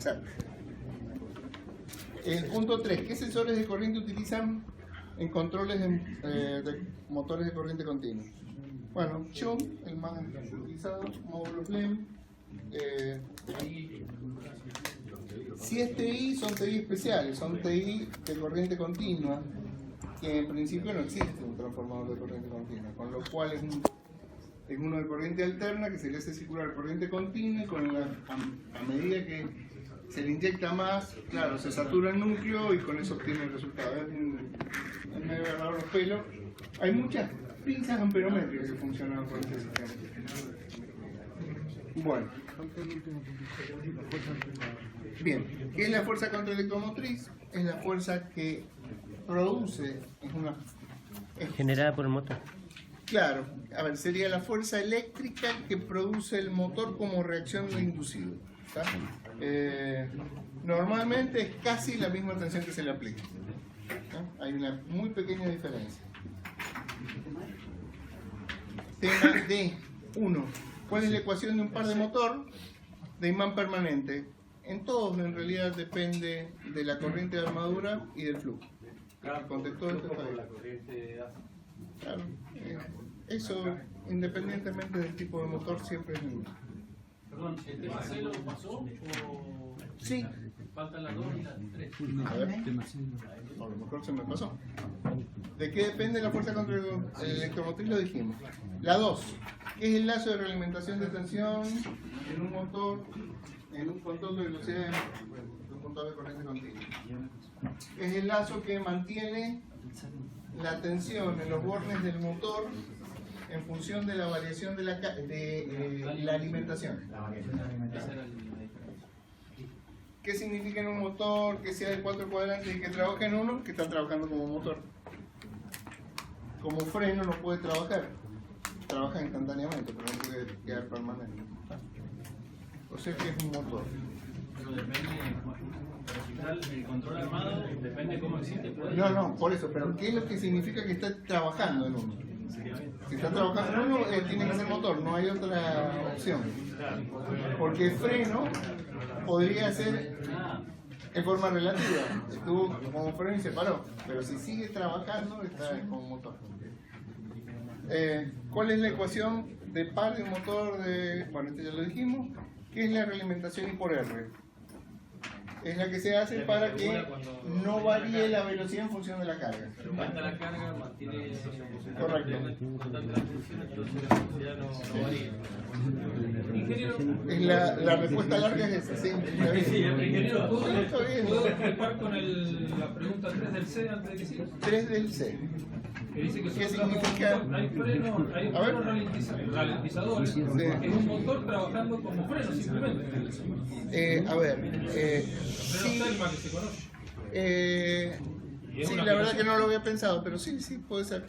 Exacto. El punto 3. ¿Qué sensores de corriente utilizan en controles de motores de corriente continua? Bueno, Shunt, el más utilizado, módulo FLEM. Si es TI, son TI especiales, son TI de corriente continua, que en principio no existe un transformador de corriente continua, con lo cual es uno de corriente alterna que se le hace circular corriente continua y a medida que se le inyecta más, claro, se satura el núcleo y con eso obtiene el resultado. Es medio agarrar los pelos. Hay muchas pinzas amperométricas que funcionan con este sistema. Bueno. Bien, ¿qué es la fuerza contraelectromotriz? Es la fuerza que produce, generada por el motor. Claro, a ver, sería la fuerza eléctrica que produce el motor como reacción de inducido. ¿Está? Normalmente es casi la misma tensión que se le aplica. ¿Está? Hay una muy pequeña diferencia. Tema D1. ¿Cuál es la ecuación de un par de motor de imán permanente? En todos en realidad depende de la corriente de armadura y del flujo. El contexto de la corriente. Claro, eso independientemente del tipo de motor siempre es mismo. Perdón, ¿el tema C lo pasó o...? Sí. Faltan las 2 y las 3. A ver, a lo mejor se me pasó. ¿De qué depende la fuerza contra el electromotriz? Lo dijimos. La 2, ¿qué es el lazo de realimentación de tensión en un motor, en un control de velocidad de un motor de corriente continua? Es el lazo que mantiene la tensión en los bornes del motor en función de la variación de la alimentación. ¿Qué significa en un motor que sea de 4 cuadrantes y que trabaje en uno? Que está trabajando como motor. Como freno no puede trabajar. Trabaja instantáneamente, pero no puede quedar permanente. O sea que es un motor. Pero depende, el control armado, depende cómo existe. No, por eso. Pero ¿qué es lo que significa que está trabajando en uno? Si está trabajando en uno, tiene que ser motor, no hay otra opción. Porque freno podría ser en forma relativa. Estuvo como freno y se paró. Pero si sigue trabajando, está como motor. ¿Cuál es la ecuación de par de un motor de... Bueno, este ya lo dijimos. ¿Qué es la realimentación I por R? Es la que se hace para que no varíe la velocidad en función de la carga. Pero cuenta la carga, mantiene... Correcto. Ingeniero... Es la respuesta larga es esa, sí. Sí, ingeniero, Está bien. ¿puedo discrepar con la pregunta 3 del C antes de que siga? 3 del C. Que dice que ¿Qué son significa? hay frenos ralentizadores en un motor trabajando como freno simplemente. A ver, Freno Selma que se conoce. sí, la verdad que no lo había pensado, pero sí, puede ser.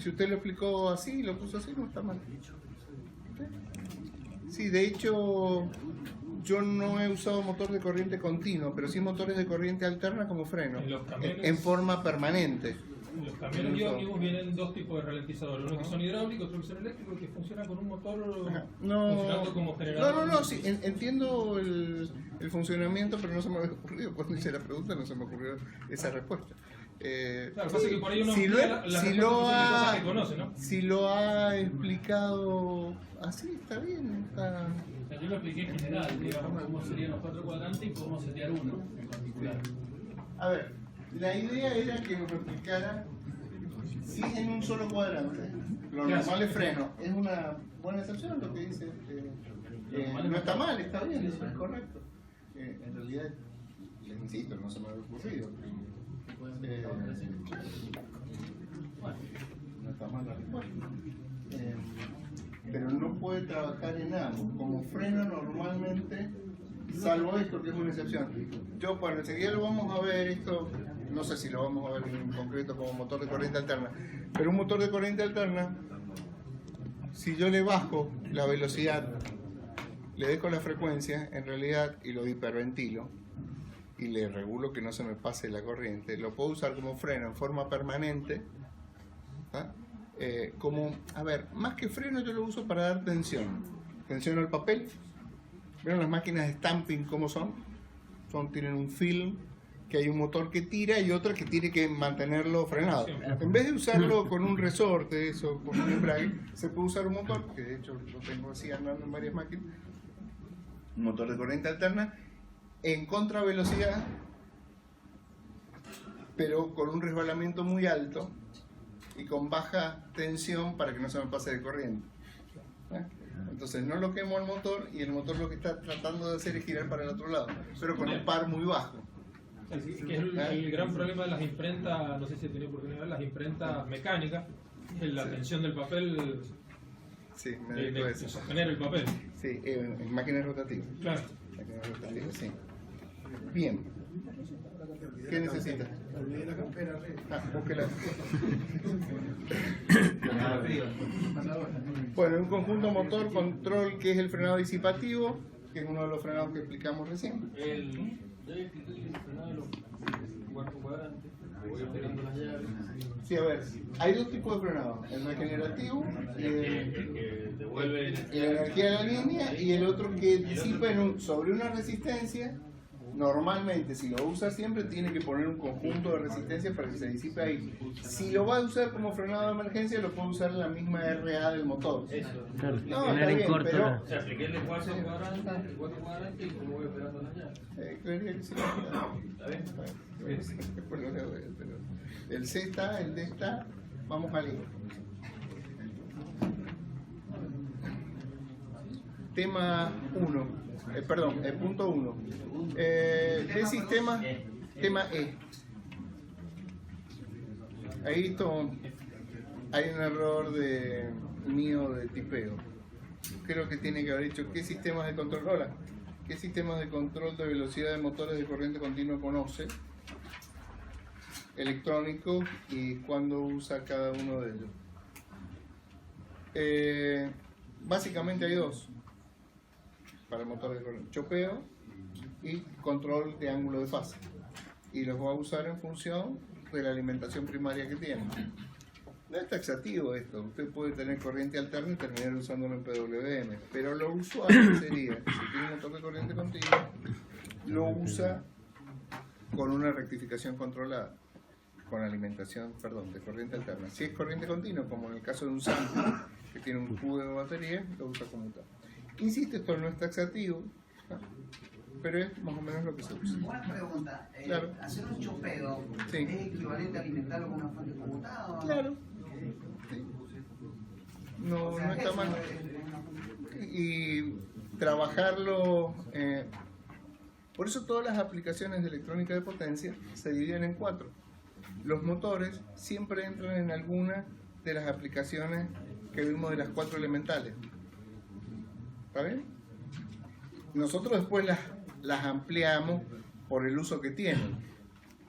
Si usted lo explicó así, lo puso así, no está mal. Sí, de hecho, yo no he usado motor de corriente continua, pero sí motores de corriente alterna como freno, en forma permanente. En los camiones iónicos vienen dos tipos de ralentizadores, uno que son hidráulicos, otro que son eléctricos, que funcionan con un motor funcionando como generador. No, sí, entiendo el funcionamiento, pero no se me había ocurrido, cuando hice la pregunta no se me ocurrió esa respuesta. Claro, pasa que por ahí uno cosas que conoce, ¿no? Si lo ha explicado así, está bien. Yo lo expliqué en general, digamos, cómo serían los 4 cuadrantes y cómo setear uno en particular. A ver, la idea era que nos explicara si es en un solo cuadrante. Lo normal es freno. Es una buena excepción lo que dice. No está mal, está bien, eso es correcto. En realidad, les insisto, no se me había ocurrido. Bueno, no está mal la respuesta. Pero no puede trabajar en ambos. Como freno normalmente, salvo esto que es una excepción. Bueno, enseguida lo vamos a ver, esto no sé si lo vamos a ver en concreto como motor de corriente alterna, pero un motor de corriente alterna, si yo le bajo la velocidad, le dejo la frecuencia, en realidad, y lo hiperventilo, y le regulo que no se me pase la corriente, lo puedo usar como freno en forma permanente, a ver, más que freno yo lo uso para dar tensión al papel. ¿Vieron las máquinas de stamping cómo son? tienen un film que hay un motor que tira y otro que tiene que mantenerlo frenado. En vez de usarlo con un resorte, eso, con un embrague, se puede usar un motor, que de hecho lo tengo así andando en varias máquinas, un motor de corriente alterna, en contravelocidad, pero con un resbalamiento muy alto y con baja tensión para que no se me pase de corriente. Entonces no lo quemo al motor y el motor lo que está tratando de hacer es girar para el otro lado, pero con un par muy bajo. Que es el gran problema de las imprentas, no sé si tiene oportunidad de ver, las imprentas mecánicas, es la tensión del papel, Sí, me de dedico a eso. sostener el papel. Sí, en máquinas rotativas. Claro. Máquinas rotativas, sí. Bien. ¿Qué necesitas? Búsquela. Bueno, un conjunto motor control que es el frenado disipativo, que es uno de los frenados que explicamos recién. Sí, a ver, hay dos tipos de frenado, el regenerativo, que devuelve la energía de la línea, y el otro que disipa sobre una resistencia. Normalmente, si lo usa siempre, tiene que poner un conjunto de resistencia para que se disipe ahí. Si lo va a usar como frenado de emergencia, lo puede usar en la misma RA del motor. Claro, No, tener está en bien, corto. pero... O sea, apliqué el cuarto cuadrante y como voy operando las llaves. Creería que sí. ¿Está bien? Después lo leo, pero el C está, el D está, vamos al hilo. Tema 1, punto 1. ¿Qué sistema? Tema E. Ahí hay un error mío de tipeo. Creo que tiene que haber dicho ¿qué sistemas de control? Hola. ¿Qué sistemas de control de velocidad de motores de corriente continua conoce? Electrónico, y cuándo usa cada uno de ellos. Básicamente hay dos para el motor de corriente: chopeo y control de ángulo de fase, y los va a usar en función de la alimentación primaria que tiene. No es taxativo esto, usted puede tener corriente alterna y terminar usándolo en PWM, pero lo usual sería, si tiene un motor de corriente continua, lo usa con una rectificación controlada, con alimentación, de corriente alterna. Si es corriente continua, como en el caso de un sample que tiene un cubo de batería, lo usa como tal. Insisto, esto no es taxativo, ¿no? Pero es más o menos lo que se usa. Buena pregunta. Claro. ¿Hacer un chopeo Sí. es equivalente a alimentarlo con una fuente conmutada? Claro. Sí. No está eso mal. es Y trabajarlo. Por eso todas las aplicaciones de electrónica de potencia se dividen en 4. Los motores siempre entran en alguna de las aplicaciones que vimos de las 4 elementales. ¿Está bien? Nosotros después las ampliamos por el uso que tienen.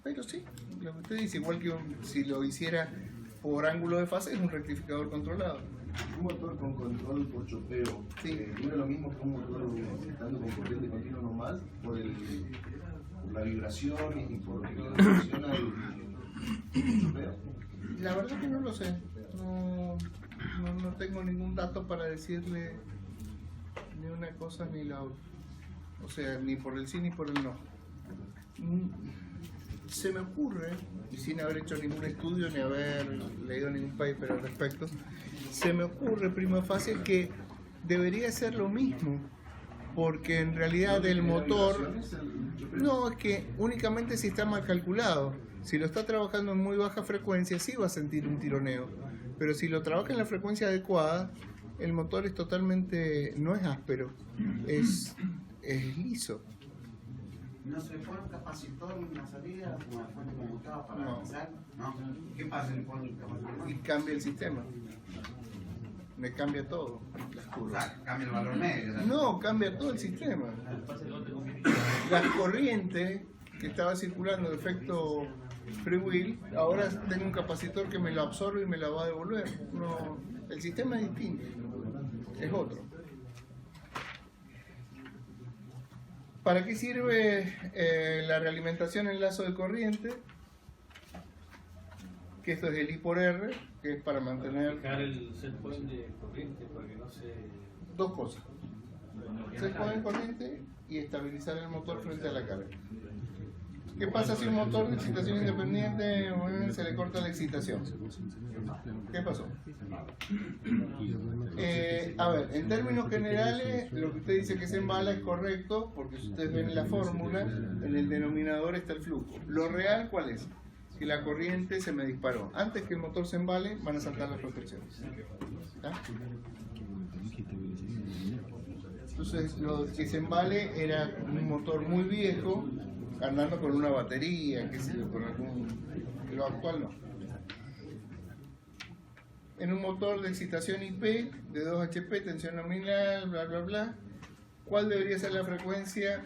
Pero sí, lo que usted dice, igual que si lo hiciera por ángulo de fase, es un rectificador controlado. Un motor con control por chopeo, Sí. ¿no es lo mismo que un motor estando con corriente continua normal? Por la vibración y por lo que funciona el chopeo. La verdad que no lo sé. No tengo ningún dato para decirle ni una cosa ni la otra. O sea, ni por el sí ni por el no. Se me ocurre, y sin haber hecho ningún estudio ni haber leído ningún paper al respecto, se me ocurre prima facie que debería ser lo mismo, porque en realidad el motor, no, es que únicamente si está mal calculado. Si lo está trabajando en muy baja frecuencia, sí va a sentir un tironeo, pero si lo trabaja en la frecuencia adecuada, el motor es totalmente, no es áspero, es liso. ¿No se le pone un capacitor en la salida con una fuente conmutada para No. avanzar? No. ¿Qué pasa si le pone un capacitor? Y cambia el sistema. Me cambia todo, las O curvas. sea, cambia el valor medio. No, cambia todo el sistema. Las corrientes que estaba circulando de efecto freewheel, ahora tengo un capacitor que me lo absorbe y me la va a devolver. No, el sistema es distinto, es otro. ¿Para qué sirve la realimentación en lazo de corriente? Que esto es el I por R, que es para mantener Fijar el set point de corriente para que no se... dos cosas. se pone en corriente y estabilizar el motor frente a la carga. ¿Qué pasa si un motor de excitación independiente se le corta la excitación? ¿Qué pasó? A ver, en términos generales, lo que usted dice que se embala es correcto, porque si ustedes ven la fórmula, en el denominador está el flujo. Lo real, ¿cuál es? Que la corriente se me disparó. Antes que el motor se embale, van a saltar las protecciones. ¿Está? Entonces, lo que se embale era un motor muy viejo, andando con una batería, qué sé yo, con algún... Lo actual no. En un motor de excitación IP de 2 HP, tensión nominal, bla bla bla, ¿cuál debería ser la frecuencia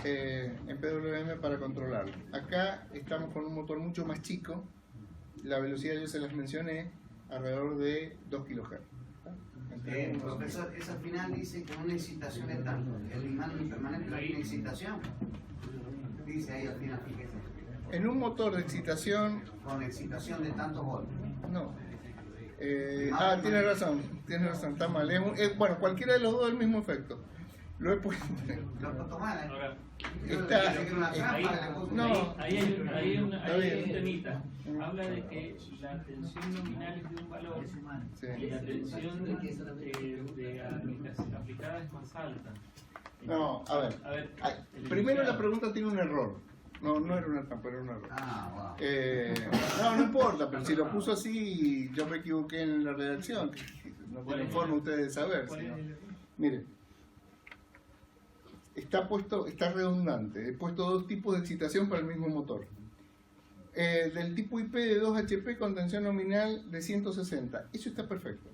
en PWM para controlarlo? Acá estamos con un motor mucho más chico, la velocidad yo se las mencioné, alrededor de 2 kHz. Profesor, eso al final dice que una excitación es tanto. El imán permanente no tiene excitación. Dice ahí al final, fíjese. En un motor de excitación... Con excitación de tantos voltios. No. Tiene razón, está mal. Bueno, cualquiera de los dos el mismo efecto. Lo he puesto. Lo puesto mal, Ahí hay un temita. Habla de que la tensión nominal es de un valor y la tensión aplicada es más alta. No, a ver. Primero la pregunta tiene un error. No era una trampa, era un error. No importa, pero si lo puso así, yo me equivoqué en la redacción. No tienen forma ustedes de saber. Mire, está redundante. He puesto dos tipos de excitación para el mismo motor. Del tipo IP de 2 HP con tensión nominal de 160. Eso está perfecto.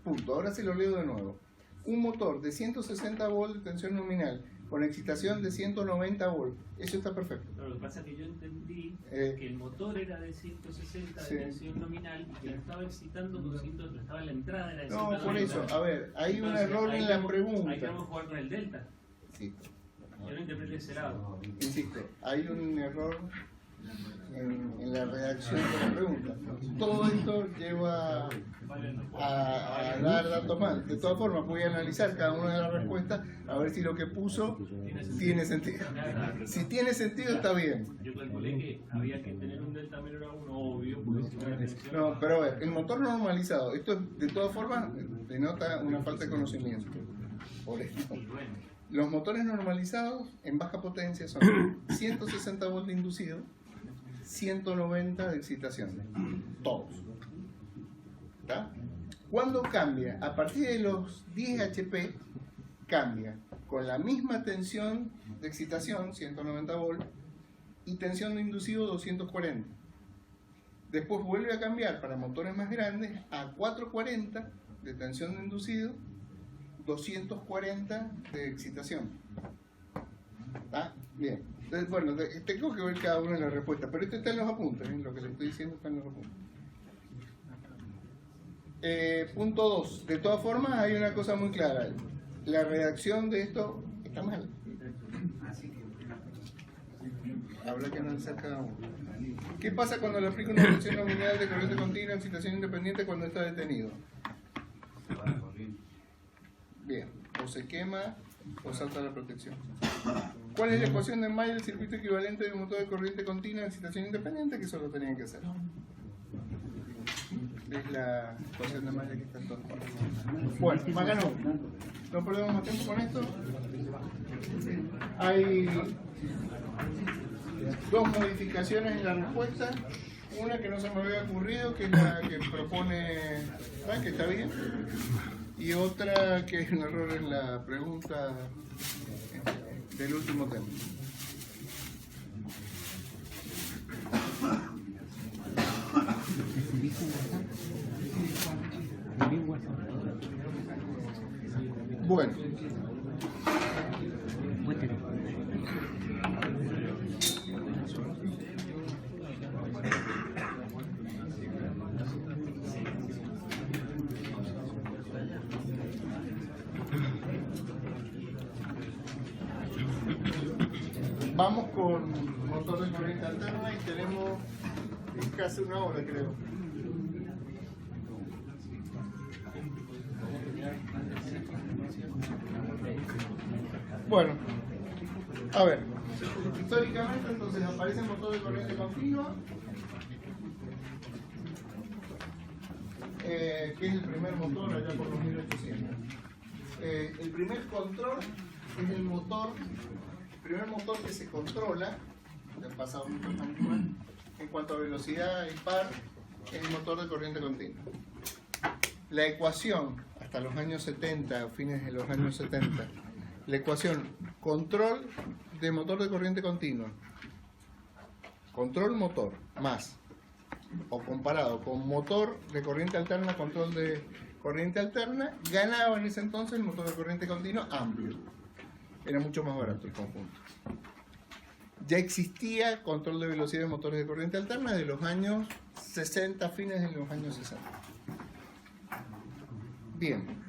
Punto. Ahora se lo leo de nuevo. Un motor de 160 volts de tensión nominal con excitación de 190 volts. Eso está perfecto. Pero lo que pasa es que yo entendí que el motor era de 160 de tensión nominal y que lo estaba excitando 200, lo estaba en la entrada de la excitación. No, por eso. A ver, hay un error en la pregunta. Ahí vamos a jugar con el delta. Sí. Yo lo interpreté ese lado. Insisto, hay un error en la redacción de la pregunta. Todo esto lleva a dar datos mal. De todas formas, voy a analizar cada una de las respuestas a ver si lo que puso tiene sentido. Si tiene sentido, está bien. Yo calculé que había que tener un delta menor a 1, obvio, porque si no la tensión... No, pero a ver, el motor normalizado, esto de todas formas denota una falta de conocimiento. Por esto. Los motores normalizados en baja potencia son 160 volts de inducido, 190 de excitación. Todos. ¿Está? ¿Cuándo cambia? A partir de los 10 HP cambia con la misma tensión de excitación, 190 volts, y tensión de inducido 240. Después vuelve a cambiar para motores más grandes a 440 de tensión de inducido, 240 de excitación. ¿Está? Bien. Entonces, bueno, tengo que ver cada una de las respuestas, pero esto está en los apuntes, lo que le estoy diciendo está en los apuntes. Punto 2. De todas formas, hay una cosa muy clara. La redacción de esto está mal. Habrá que analizar cada uno. ¿Qué pasa cuando le aplica una tensión nominal de corriente continua en excitación independiente cuando está detenido? Bien, o se quema o salta la protección. ¿Cuál es la ecuación de Mayer del circuito equivalente de un motor de corriente continua en excitación independiente? Que eso lo tenían que hacer. Es la ecuación de Mayer que está en todas partes. Bueno, bacano. No perdemos más tiempo con esto. Hay dos modificaciones en la respuesta. Una que no se me había ocurrido, que es la que propone, que está bien. Y otra que es un error en la pregunta del último tema. Bueno. Vamos con motor de corriente alterna y tenemos casi una hora, creo. Bueno, a ver, históricamente entonces aparece el motor de corriente continua, que es el primer motor allá por los 1800. El primer control es el primer motor que se controla, ya han pasado muchos años más, en cuanto a velocidad y par, es el motor de corriente continua. La ecuación, hasta los años 70, fines de los años 70, la ecuación control de motor de corriente continua, control motor, más, o comparado con motor de corriente alterna, control de corriente alterna, ganaba en ese entonces el motor de corriente continua amplio. Era mucho más barato el conjunto. Ya existía control de velocidad de motores de corriente alterna de los años 60, fines de los años 60. Bien.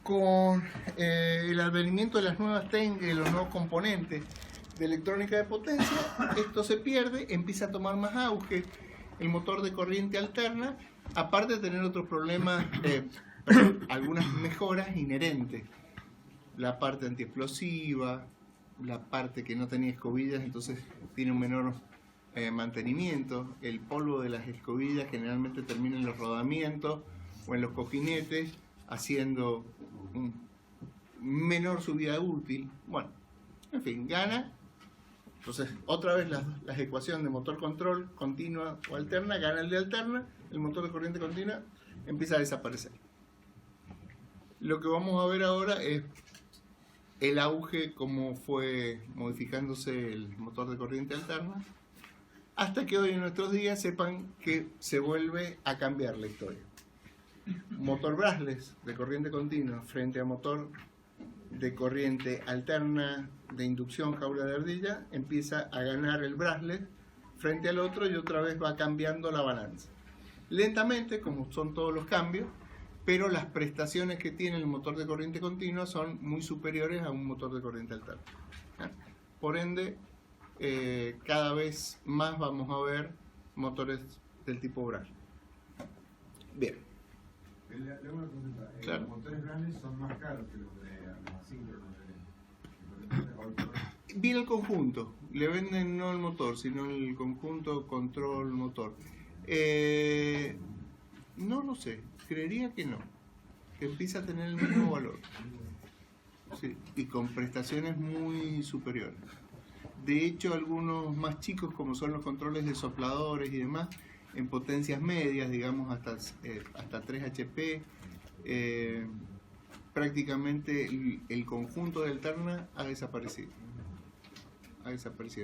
Con el advenimiento de las nuevas técnicas y los nuevos componentes de electrónica de potencia, esto se pierde, empieza a tomar más auge el motor de corriente alterna, aparte de tener otros problemas, algunas mejoras inherentes. La parte antiexplosiva, la parte que no tenía escobillas, entonces tiene un menor mantenimiento. El polvo de las escobillas generalmente termina en los rodamientos o en los cojinetes, haciendo menor subida útil. Bueno, en fin, gana. Entonces, otra vez las ecuaciones de motor control continua o alterna, gana el de alterna, el motor de corriente continua empieza a desaparecer. Lo que vamos a ver ahora es el auge, cómo fue modificándose el motor de corriente alterna, hasta que hoy en nuestros días sepan que se vuelve a cambiar la historia. Motor brushless de corriente continua frente a motor de corriente alterna de inducción jaula de ardilla, empieza a ganar el brushless frente al otro y otra vez va cambiando la balanza. Lentamente, como son todos los cambios, pero las prestaciones que tiene el motor de corriente continua son muy superiores a un motor de corriente alterna. Por ende, cada vez más vamos a ver motores del tipo brushless. Bien. Le hago una consulta. Claro. Los motores grandes son más caros que los de asíncronos. Viene el conjunto, le venden no el motor, sino el conjunto control motor. No lo sé, creería que no, que empieza a tener el mismo valor, sí, y con prestaciones muy superiores. De hecho, algunos más chicos, como son los controles de sopladores y demás, en potencias medias, digamos hasta 3 HP, prácticamente el conjunto de alterna ha desaparecido.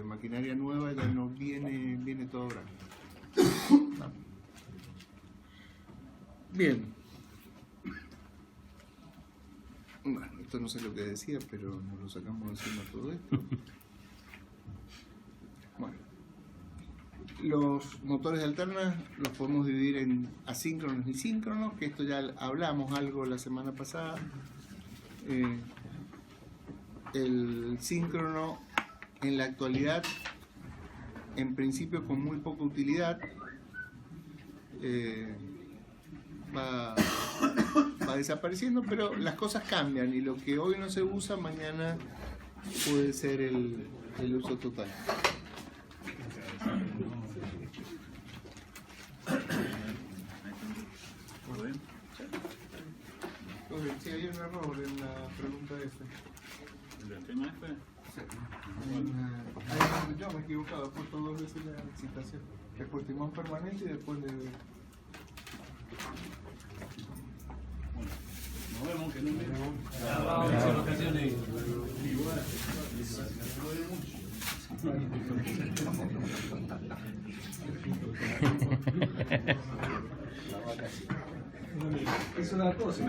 Maquinaria nueva ya no viene todo grande. Bien. Bueno, esto no sé lo que decía, pero nos lo sacamos encima todo esto. Bueno. Los motores de alterna los podemos dividir en asíncronos y síncronos, que esto ya hablamos algo la semana pasada. El síncrono en la actualidad, en principio con muy poca utilidad, va desapareciendo, pero las cosas cambian y lo que hoy no se usa, mañana puede ser el uso total. Sí, hay un error en la pregunta esa. ¿El tema este? Yo me he equivocado, he puesto 2 veces la citación. He puesto timón permanente y después le... Nos vemos, que no me... Es una cosa.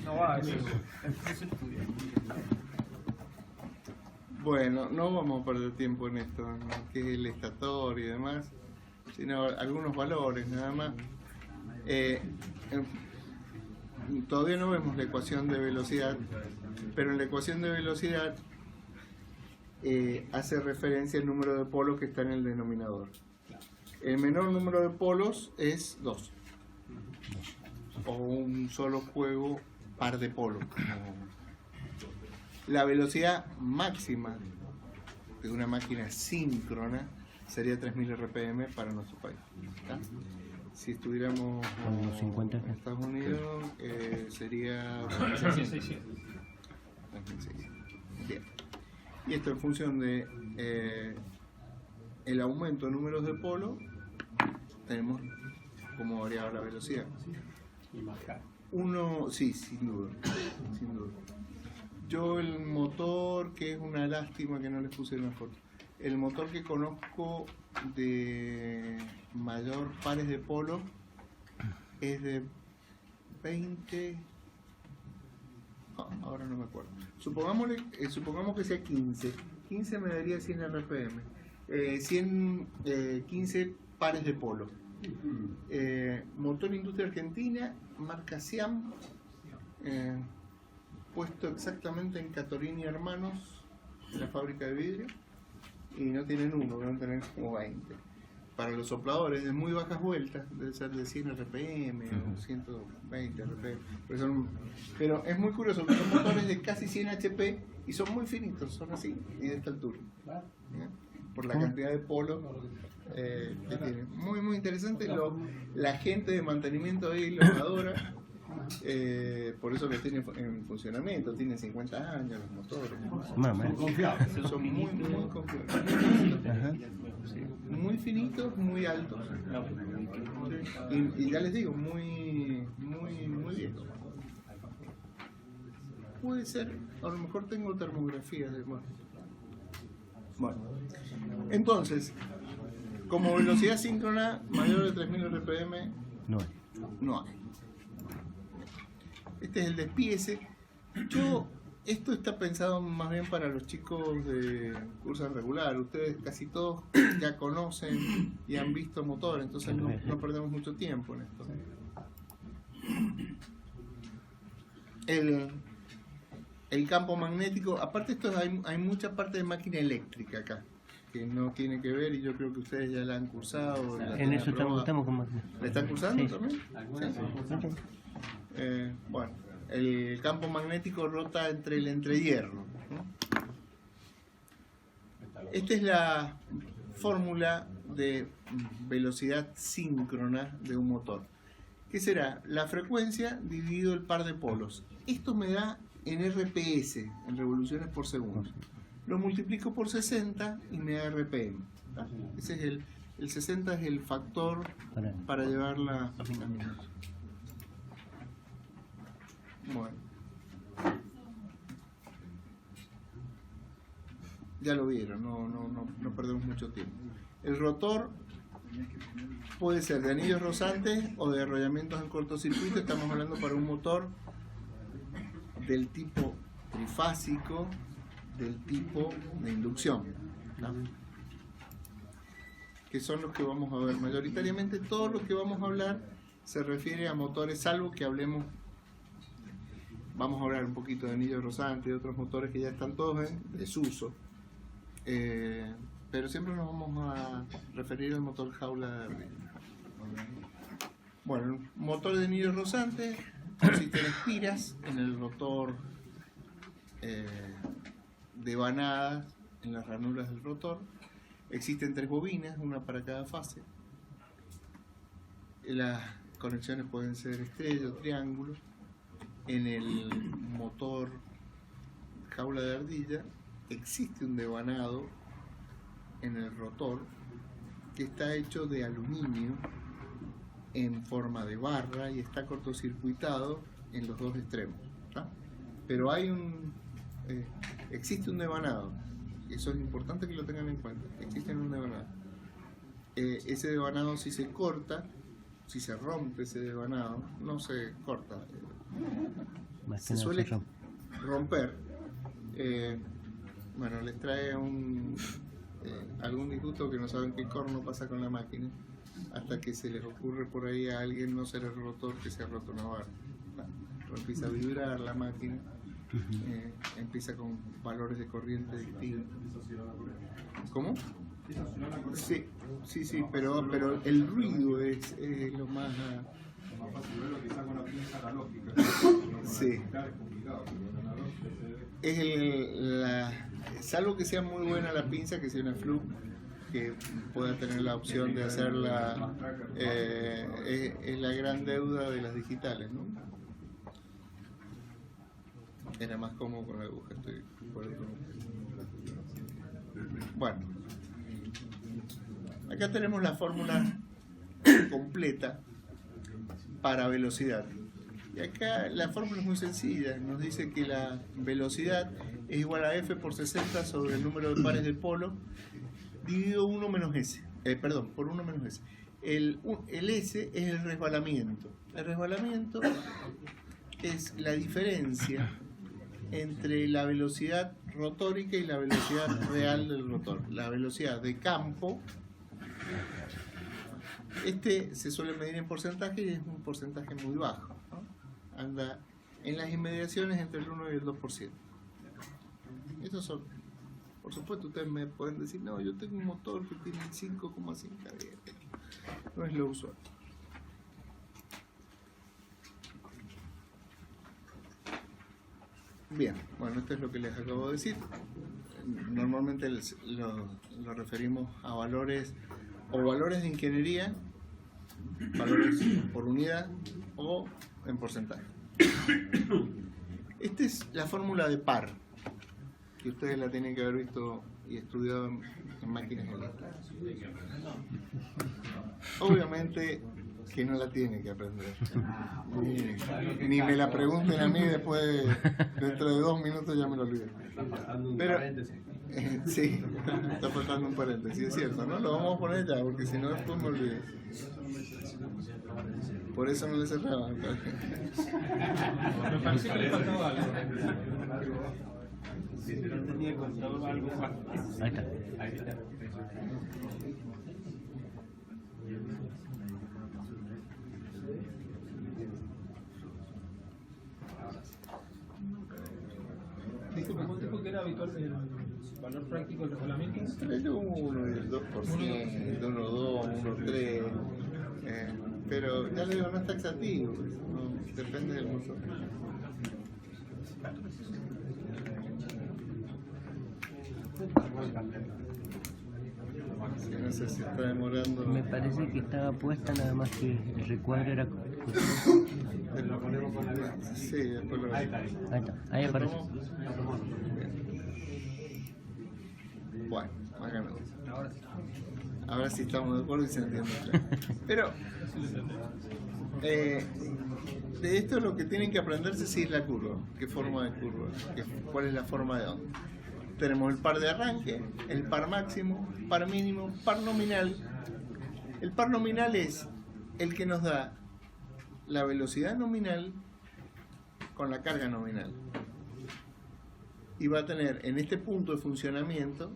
No va, eso. Bueno, no vamos a perder tiempo en esto, ¿no? Que es el estator y demás, sino algunos valores nada más. Todavía no vemos la ecuación de velocidad, pero en la ecuación de velocidad hace referencia al número de polos que está en el denominador. El menor número de polos es 2, o un solo juego par de polo. La velocidad máxima de una máquina síncrona sería 3000 RPM para nuestro país. ¿Está? Si estuviéramos Con los 50. en Estados Unidos, sería 3600. 2600. Bien. Y esto en función de el aumento de números de polo, tenemos como variable la velocidad. Sí, sin duda, sin duda. Yo el motor, que es una lástima que no les puse una foto, el motor que conozco de mayor pares de polo es de 20, ahora no me acuerdo, supongamos que sea 15 me daría 100 RPM, 15 pares de polo. Motor Industria Argentina, marca Siam, puesto exactamente en Catorini Hermanos, en la fábrica de vidrio, y no tienen uno, van a tener como 20. Para los sopladores de muy bajas vueltas, debe ser de 100 RPM o 120 RPM, pero es muy curioso, porque son motores de casi 100 HP y son muy finitos, son así, y de esta altura, por la cantidad de polo que tienen. Muy, muy interesante. La gente de mantenimiento ahí lo adora. Por eso que tiene en funcionamiento, tienen 50 años los motores. Mamá. Son muy, muy confiables. Sí, muy finitos, muy altos. Y ya les digo, muy, muy, muy bien. Puede ser, a lo mejor tengo termografías de más. Bueno, entonces, como velocidad síncrona mayor de 3000 RPM, no hay. Este es el despiece. Esto está pensado más bien para los chicos de curso regular. Ustedes casi todos ya conocen y han visto motor, entonces no perdemos mucho tiempo en esto. El campo magnético, aparte esto hay mucha parte de máquina eléctrica acá que no tiene que ver, y yo creo que ustedes ya la han cursado. En eso estamos con máquina. ¿La están cursando Sí. también? Sí. Bueno, el campo magnético rota entre el entrehierro, ¿no? Esta es la fórmula de velocidad síncrona de un motor. ¿Qué será? La frecuencia dividido el par de polos. Esto me da en RPS, en revoluciones por segundo. Lo multiplico por 60 y me da RPM. Ese es el 60 es el factor para llevarla a minutos. Bueno. Ya lo vieron, no perdemos mucho tiempo. El rotor puede ser de anillos rozantes o de arrollamientos en cortocircuito. Estamos hablando para un motor del tipo trifásico, del tipo de inducción, ¿no? Que son los que vamos a ver. Mayoritariamente todo lo que vamos a hablar se refiere a motores, salvo que vamos a hablar un poquito de anillos rozantes y de otros motores que ya están todos en desuso, pero siempre nos vamos a referir al motor jaula de ardilla. Bueno, el motor de anillos rozantes consiste en espiras en el rotor, devanadas en las ranuras del rotor. Existen 3 bobinas, una para cada fase. Las conexiones pueden ser estrella o triángulo. En el motor jaula de ardilla existe un devanado en el rotor que está hecho de aluminio en forma de barra y está cortocircuitado en los 2 extremos, ¿tá? Pero existe un devanado. Eso es importante que lo tengan en cuenta. Existe un devanado. Ese devanado, si se corta, si se rompe ese devanado, no se corta, se suele romper. Bueno, les trae algún disgusto que no saben qué corno pasa con la máquina, hasta que se les ocurre por ahí a alguien no ser el rotor que se ha roto una barra. Empieza a vibrar la máquina. Empieza con valores de corriente distintos. ¿Cómo? Sí, pero el ruido es lo más más fácil verlo quizá con una pinza analógica. Sí. Es complicado, pero con analógica se ve. Salvo que sea muy buena la pinza, que sea una Fluke, que pueda tener la opción de hacerla, es la gran deuda de las digitales, ¿no? Era más cómodo con la aguja, estoy por eso. Bueno, acá tenemos la fórmula completa para velocidad. Y acá la fórmula es muy sencilla, nos dice que la velocidad es igual a F por 60 sobre el número de pares de polo dividido 1 menos S, por 1 menos S. El S es el resbalamiento. El resbalamiento es la diferencia entre la velocidad rotórica y la velocidad real del rotor. La velocidad de campo, se suele medir en porcentaje y es un porcentaje muy bajo, ¿no? Anda en las inmediaciones entre el 1 y el 2%. Estos son, por supuesto, ustedes me pueden decir, no, yo tengo un motor que tiene 5,5 kW. No es lo usual. Bien, bueno, esto es lo que les acabo de decir. Normalmente lo referimos a valores o valores de ingeniería, valores por unidad o en porcentaje. Esta es la fórmula de par, que ustedes la tienen que haber visto y estudiado en máquinas eléctricas. Obviamente que no la tienen que aprender. Ni me la pregunten a mí después, dentro de 2 minutos ya me lo olvidé. Pero, sí, está faltando un paréntesis, es cierto, ¿no? Lo vamos a poner ya, porque si no después me olvidé. Por eso no le cerraba. Me pareció que le faltaba algo. Ahí está. Disculpe, ¿cuánto dijo que era habitual el valor práctico del resbalamiento? Entre el 1 y el 2%, el 1,2, 1,3. Pero ya le digo, no es taxativo, no, depende del motor. No sé si está demorando. Me parece que estaba puesta, nada más que el recuadro era... Sí, después lo... Ahí está, ahí aparece. Bueno, acá no. Ahora sí estamos de acuerdo y se entiende. Pero de esto lo que tienen que aprenderse sí es la curva. ¿Qué forma de curva? ¿Cuál es la forma de onda? Tenemos el par de arranque, el par máximo, par mínimo, par nominal. El par nominal es el que nos da la velocidad nominal con la carga nominal. Y va a tener en este punto de funcionamiento,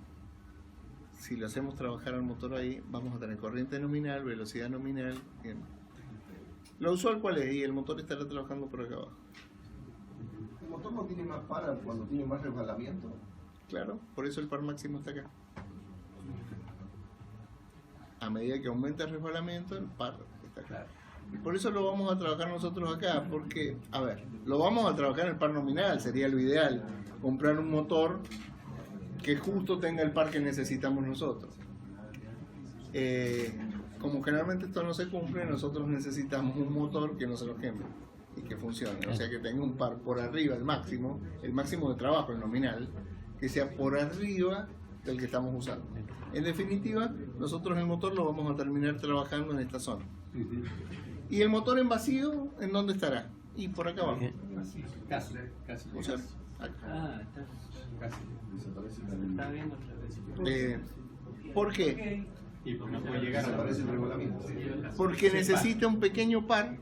si lo hacemos trabajar al motor ahí, vamos a tener corriente nominal, velocidad nominal. Bien. Lo usual, ¿cuál es? Y el motor estará trabajando por acá abajo. ¿El motor no tiene más par cuando tiene más resbalamiento? Claro, por eso el par máximo está acá. A medida que aumenta el resbalamiento, el par está acá. Y por eso lo vamos a trabajar nosotros acá, porque, a ver, lo vamos a trabajar en el par nominal, sería lo ideal, comprar un motor que justo tenga el par que necesitamos nosotros. Como generalmente esto no se cumple, nosotros necesitamos un motor que no se nos queme y que funcione, o sea que tenga un par por arriba, el máximo de trabajo, el nominal, que sea por arriba del que estamos usando. En definitiva, nosotros el motor lo vamos a terminar trabajando en esta zona. ¿Y el motor en vacío, en dónde estará? Y por acá abajo. Casi. O sea, acá. Ah, está viendo otra vez. ¿Por qué? Y pues no puede llegar Desaparece el resbalamiento. Porque necesita un pequeño par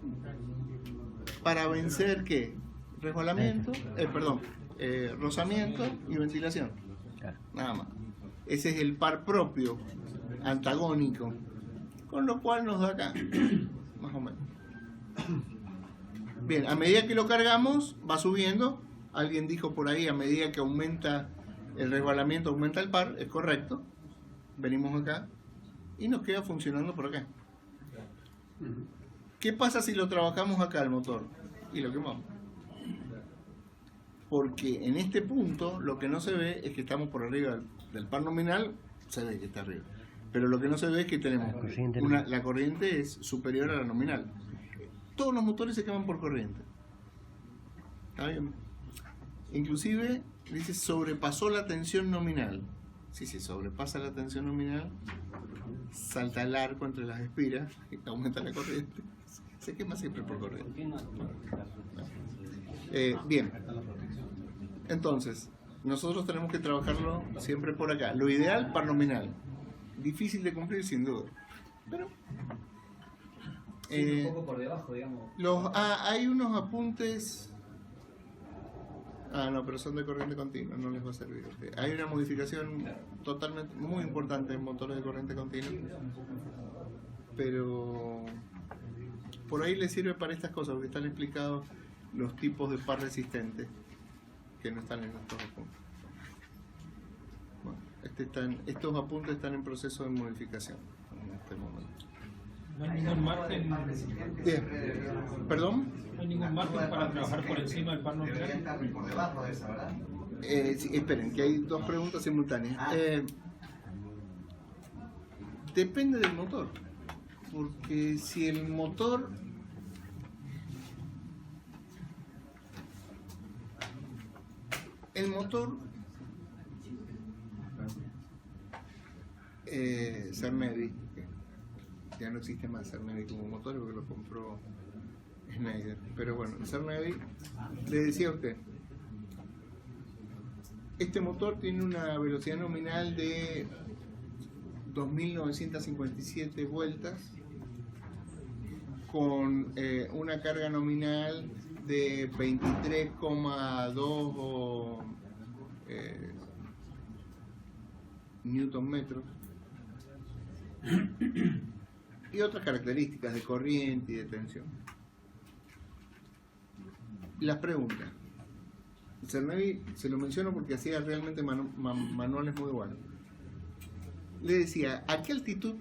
para vencer ¿qué? Resbalamiento, rozamiento y ventilación. Nada más. Ese es el par propio, antagónico, con lo cual nos da acá, más o menos. Bien, a medida que lo cargamos, va subiendo. Alguien dijo por ahí, a medida que aumenta el resbalamiento, aumenta el par, es correcto. Venimos acá y nos queda funcionando por acá. ¿Qué pasa si lo trabajamos acá el motor? Y lo quemamos. Porque en este punto lo que no se ve es que estamos por arriba del par nominal, se ve que está arriba. Pero lo que no se ve es que tenemos la corriente es superior a la nominal. Todos los motores se queman por corriente. ¿Está bien? Inclusive dice sobrepasó la tensión nominal. Si se sobrepasa la tensión nominal, salta el arco entre las espiras y aumenta la corriente. Se quema siempre por corriente. Bien. Entonces, nosotros tenemos que trabajarlo siempre por acá. Lo ideal, par nominal. Difícil de cumplir, sin duda. Pero un poco por debajo, digamos. Hay unos apuntes. No, pero son de corriente continua, no les va a servir. Hay una modificación totalmente muy importante en motores de corriente continua, pero por ahí les sirve para estas cosas, porque están explicados los tipos de par resistentes que no están en estos apuntes. Bueno, estos apuntes están en proceso de modificación en este momento. No hay ningún margen. Bien. ¿Perdón? No hay ningún margen para trabajar por encima del par nominal. Por debajo de esa, ¿verdad? Sí, esperen, que hay dos preguntas simultáneas. Depende del motor, porque si el motor Cermedi, ya no existe más Cermedi como motor porque lo compró Schneider, pero bueno, Cermedi, le decía a usted, este motor tiene una velocidad nominal de 2.957 vueltas con una carga nominal de 23,2 newton metros y otras características de corriente y de tensión. Las preguntas. Cermedi se lo menciono porque hacía realmente manuales muy buenos. Le decía a qué altitud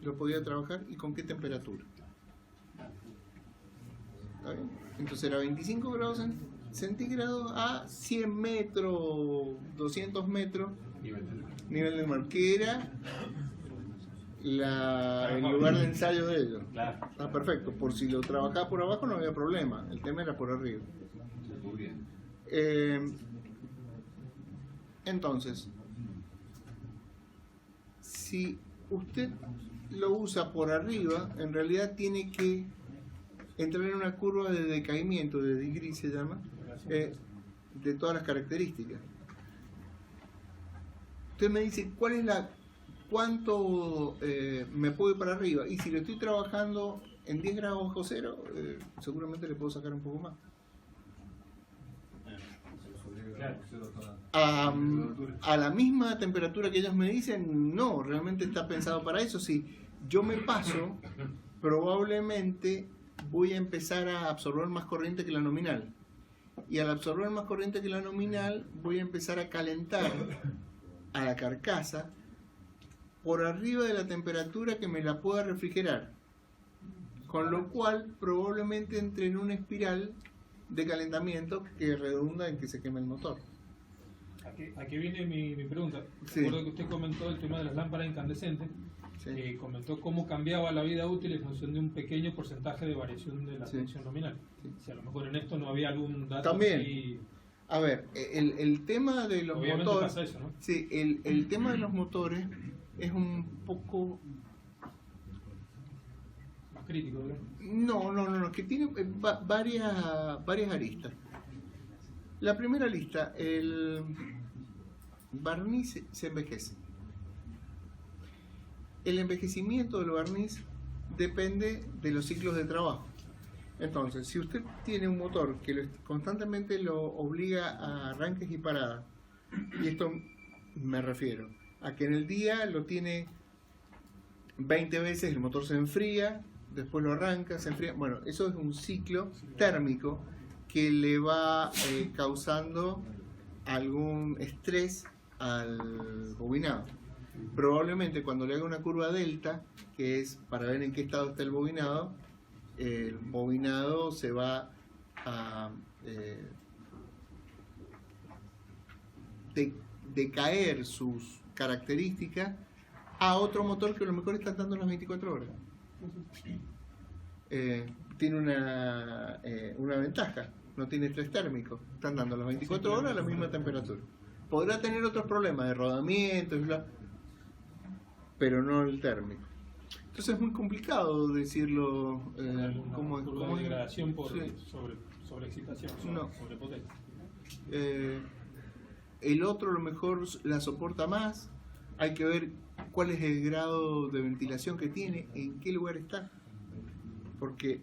lo podía trabajar y con qué temperatura. ¿Está bien? Entonces era 25 grados centígrados a 100 metros, 200 metros nivel del mar, que era el lugar de ensayo de ellos. Perfecto, por si lo trabajaba por abajo no había problema, el tema era por arriba. Entonces, si usted lo usa por arriba, en realidad tiene que entrar en una curva de decaimiento, de degree se llama, de todas las características. Usted me dice, ¿cuánto me puedo ir para arriba? Y si lo estoy trabajando en 10 grados bajo cero, seguramente le puedo sacar un poco más. A la misma temperatura que ellos me dicen, no, realmente está pensado para eso. Si yo me paso, probablemente voy a empezar a absorber más corriente que la nominal. Y al absorber más corriente que la nominal, voy a empezar a calentar a la carcasa por arriba de la temperatura que me la pueda refrigerar. Con lo cual, probablemente entre en una espiral de calentamiento que redunda en que se queme el motor. Aquí viene mi pregunta. Sí. Recuerdo que usted comentó el tema de las lámparas incandescentes. Sí. Comentó cómo cambiaba la vida útil en función de un pequeño porcentaje de variación de la Sí. tensión nominal. Sí. Si a lo mejor en esto no había algún dato. También. Así, A ver, el tema de los obviamente motores. pasa eso, ¿no? Sí, el tema de los motores es un poco. Más crítico, ¿verdad? No, que tiene varias aristas. La primera lista, el barniz se envejece. El envejecimiento del barniz depende de los ciclos de trabajo. Entonces, si usted tiene un motor que constantemente lo obliga a arranques y paradas, y esto me refiero a que en el día lo tiene 20 veces, el motor se enfría, después lo arranca, se enfría. Bueno, eso es un ciclo térmico que le va causando algún estrés al bobinado. Probablemente cuando le haga una curva delta, que es para ver en qué estado está el bobinado, el bobinado se va a decaer sus características a otro motor que a lo mejor está dando las 24 horas. Tiene una ventaja, no tiene estrés térmico, están dando las 24 horas a la misma temperatura. Podrá tener otros problemas de rodamiento, pero no el térmico. Entonces es muy complicado decirlo. ¿Cómo Como degradación por sí. sobreexcitación, No. sobrepotencia. El otro a lo mejor la soporta más. Hay que ver cuál es el grado de ventilación que tiene, en qué lugar está. Porque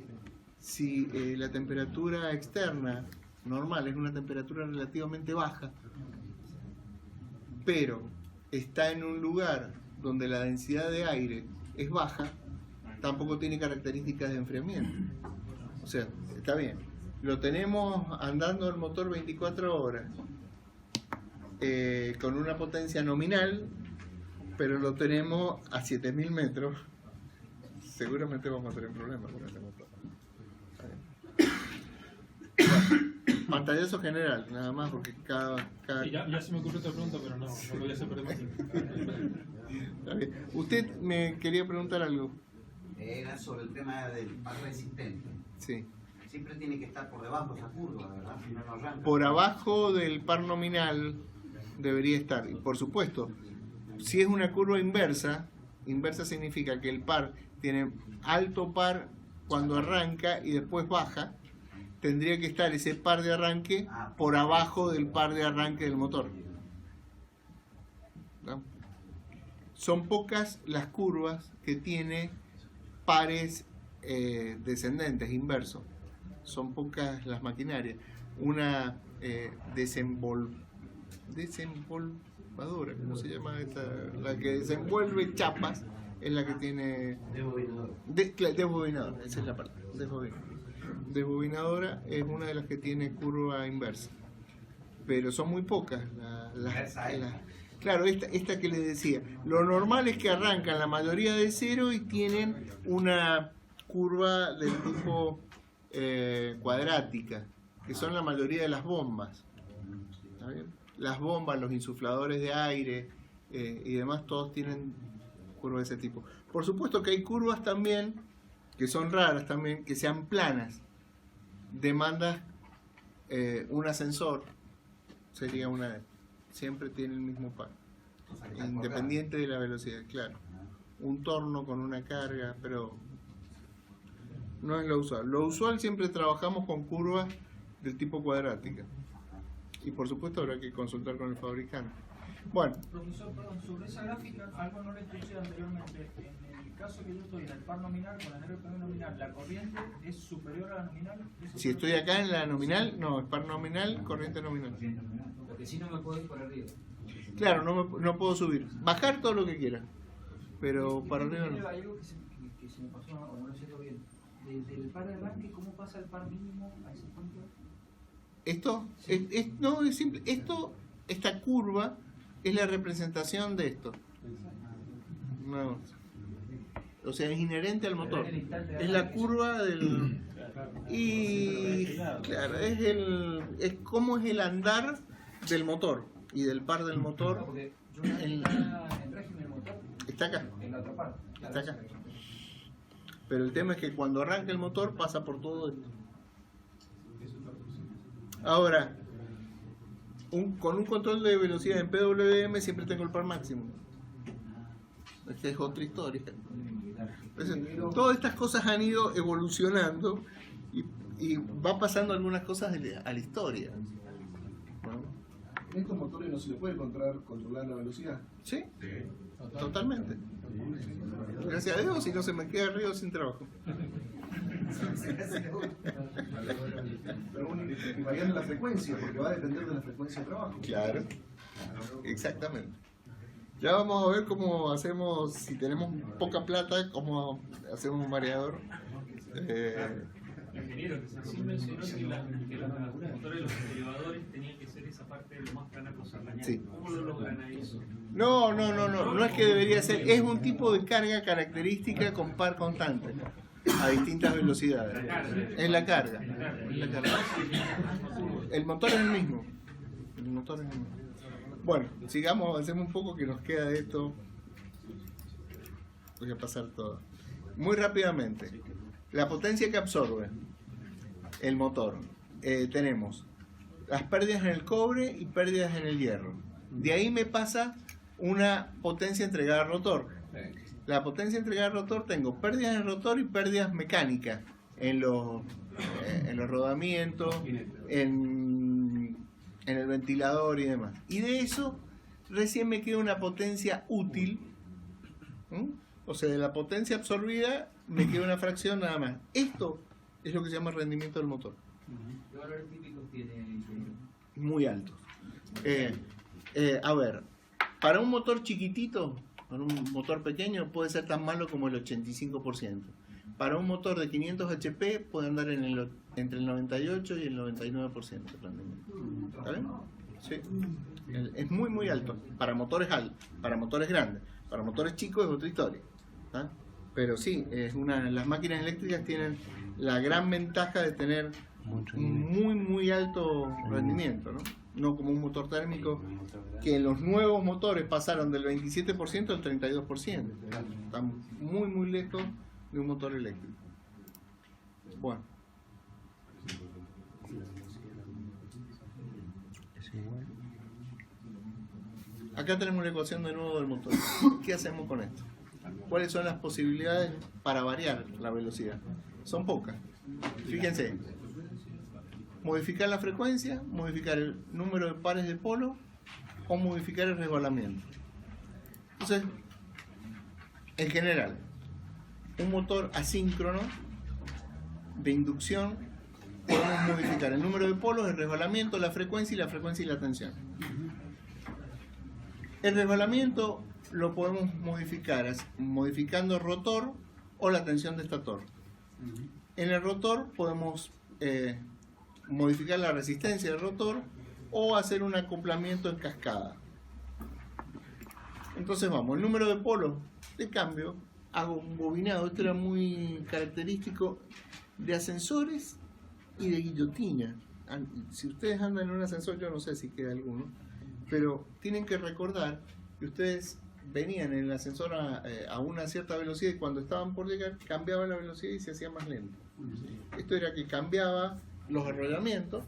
si la temperatura externa normal es una temperatura relativamente baja, pero está en un lugar donde la densidad de aire es baja, tampoco tiene características de enfriamiento. O sea, está bien. Lo tenemos andando el motor 24 horas con una potencia nominal, pero lo tenemos a 7000 metros. Seguramente vamos a tener problemas con este motor. Bueno, pantallazo general, nada más, porque cada... Sí, ya se me ocurrió otra pregunta, pero no lo voy a hacer perder más tiempo. Está bien. Usted me quería preguntar algo. Era sobre el tema del par resistente. Sí. Siempre tiene que estar por debajo de esa curva, ¿verdad? Si no, no arranca. Por abajo del par nominal debería estar. Y por supuesto, si es una curva inversa, inversa significa que el par tiene alto par cuando arranca y después baja, tendría que estar ese par de arranque por abajo del par de arranque del motor. ¿No? Son pocas las curvas que tiene pares descendentes, inversos. Son pocas las maquinarias. Una desenvolvadora, ¿cómo se llama esta? La que desenvuelve chapas es la que tiene... Desbobinadora, esa es la parte. Desbobinadora es una de las que tiene curva inversa. Pero son muy pocas. Claro, esta que les decía. Lo normal es que arrancan la mayoría de cero y tienen una curva del tipo cuadrática, que son la mayoría de las bombas. ¿Está bien? Las bombas, los insufladores de aire y demás, todos tienen curvas de ese tipo. Por supuesto que hay curvas también, que son raras también, que sean planas. Demandas un ascensor, sería una... Siempre tiene el mismo par, independiente de la velocidad, claro. Un torno con una carga, pero no es lo usual. Lo usual siempre trabajamos con curvas del tipo cuadrática. Y por supuesto habrá que consultar con el fabricante. Bueno. Profesor, perdón, sobre esa gráfica, algo no le escuché anteriormente. En el caso que yo estoy en el par nominal, con el RPM nominal, ¿la corriente es superior a la nominal? Si estoy acá en la nominal, no, es par nominal, corriente nominal. Porque si no me puedo ir por arriba. Claro, no puedo subir. Bajar todo lo que quiera, pero para arriba no. Hay algo que se me pasó, o no lo sé bien. Desde el par de arranque, ¿cómo pasa el par mínimo a ese punto? Esto, no, es simple. Esta curva es la representación de esto. No. O sea, es inherente al motor. Es la curva del... Y claro, es cómo es el andar del motor y del par del motor. En régimen motor. Está acá. En la otra parte. Está acá. Pero el tema es que cuando arranca el motor pasa por todo esto. Ahora, con un control de velocidad en PWM siempre tengo el par máximo. Esta es otra historia. Entonces, todas estas cosas han ido evolucionando y va pasando algunas cosas a la historia. En estos motores no se le puede controlar la velocidad. Sí, totalmente. Gracias a Dios, si no se me queda arriba sin trabajo. Pero variando la frecuencia, porque va a depender de la frecuencia de trabajo. Claro, exactamente. Ya vamos a ver cómo hacemos, si tenemos poca plata, cómo hacemos un variador. Ingeniero, sí mencionó que los motores de los elevadores tenían que ser esa parte lo más plana posible. Sí. ¿Cómo lo logran a eso? No es que debería ser, es un tipo de carga característica con par constante. a distintas velocidades. Es la carga. El motor es el mismo. El motor es el mismo. Bueno, sigamos, avancemos un poco que nos queda de esto. Voy a pasar todo. Muy rápidamente. La potencia que absorbe el motor. Tenemos las pérdidas en el cobre y pérdidas en el hierro. De ahí me pasa una potencia entregada al rotor. La potencia entregada al rotor, tengo pérdidas en el rotor y pérdidas mecánicas en los rodamientos, en el ventilador y demás. Y de eso recién me queda una potencia útil. O sea, de la potencia absorbida me queda una fracción nada más. Esto es lo que se llama rendimiento del motor. ¿Qué valores típicos tiene? Muy altos. A ver, para un motor chiquitito, para un motor pequeño, puede ser tan malo como el 85%. Para un motor de 500 HP puede andar entre el 98 y el 99% de rendimiento. ¿Está bien? Sí. Es muy, muy alto. Para motores grandes. Para motores chicos es otra historia. ¿Ah? Pero sí, las máquinas eléctricas tienen la gran ventaja de tener muy, muy alto rendimiento, ¿no? No como un motor térmico, que en los nuevos motores pasaron del 27% al 32%. Están muy, muy lejos de un motor eléctrico. Bueno. Acá tenemos la ecuación de nuevo del motor. ¿Qué hacemos con esto? ¿Cuáles son las posibilidades para variar la velocidad? Son pocas. Fíjense. Modificar la frecuencia, modificar el número de pares de polo o modificar el resbalamiento. Entonces, en general, un motor asíncrono de inducción, podemos modificar el número de polos, el resbalamiento, la frecuencia y la tensión. El resbalamiento lo podemos modificar modificando el rotor o la tensión de estator. En el rotor podemos modificar la resistencia del rotor o hacer un acoplamiento en cascada. Entonces vamos, el número de polos de cambio, hago un bobinado. Esto era muy característico de ascensores y de guillotina. Si ustedes andan en un ascensor, yo no sé si queda alguno, pero tienen que recordar que ustedes venían en el ascensor a una cierta velocidad y cuando estaban por llegar cambiaba la velocidad y se hacía más lento. Esto era que cambiaba los arrollamientos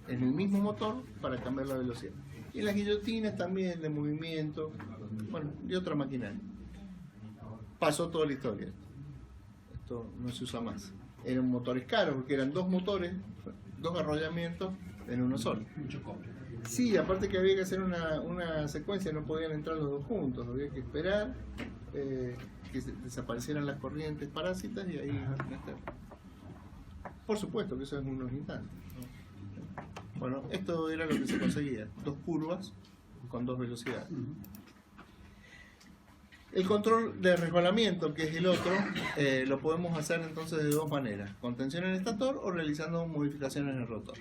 en el mismo motor para cambiar la velocidad. Y las guillotinas también de movimiento, bueno, y otra maquinaria. Pasó toda la historia. Esto no se usa más. Eran motores caros porque eran dos motores, dos arrollamientos en uno solo. Sí, aparte que había que hacer una secuencia, no podían entrar los dos juntos, había que esperar que desaparecieran las corrientes parásitas y ahí meter. Por supuesto que eso es unos instantes, ¿no? Bueno, esto era lo que se conseguía, dos curvas con dos velocidades. El control de resbalamiento, que es el otro, lo podemos hacer entonces de dos maneras, con tensión en el estator o realizando modificaciones en el rotor.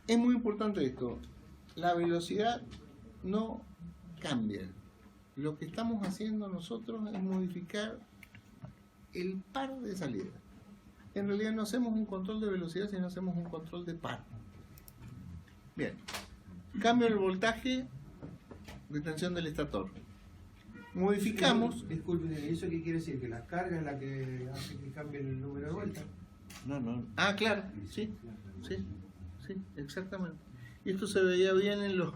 Es muy importante esto, la velocidad no cambia. Lo que estamos haciendo nosotros es modificar el par de salida. En realidad no hacemos un control de velocidad, sino hacemos un control de par. Bien, cambio el voltaje de tensión del estator. Modificamos. Disculpe, ¿eso qué quiere decir? ¿Que la carga es la que hace que cambie el número de vueltas? No. Ah, claro, sí, exactamente. Y esto se veía bien en los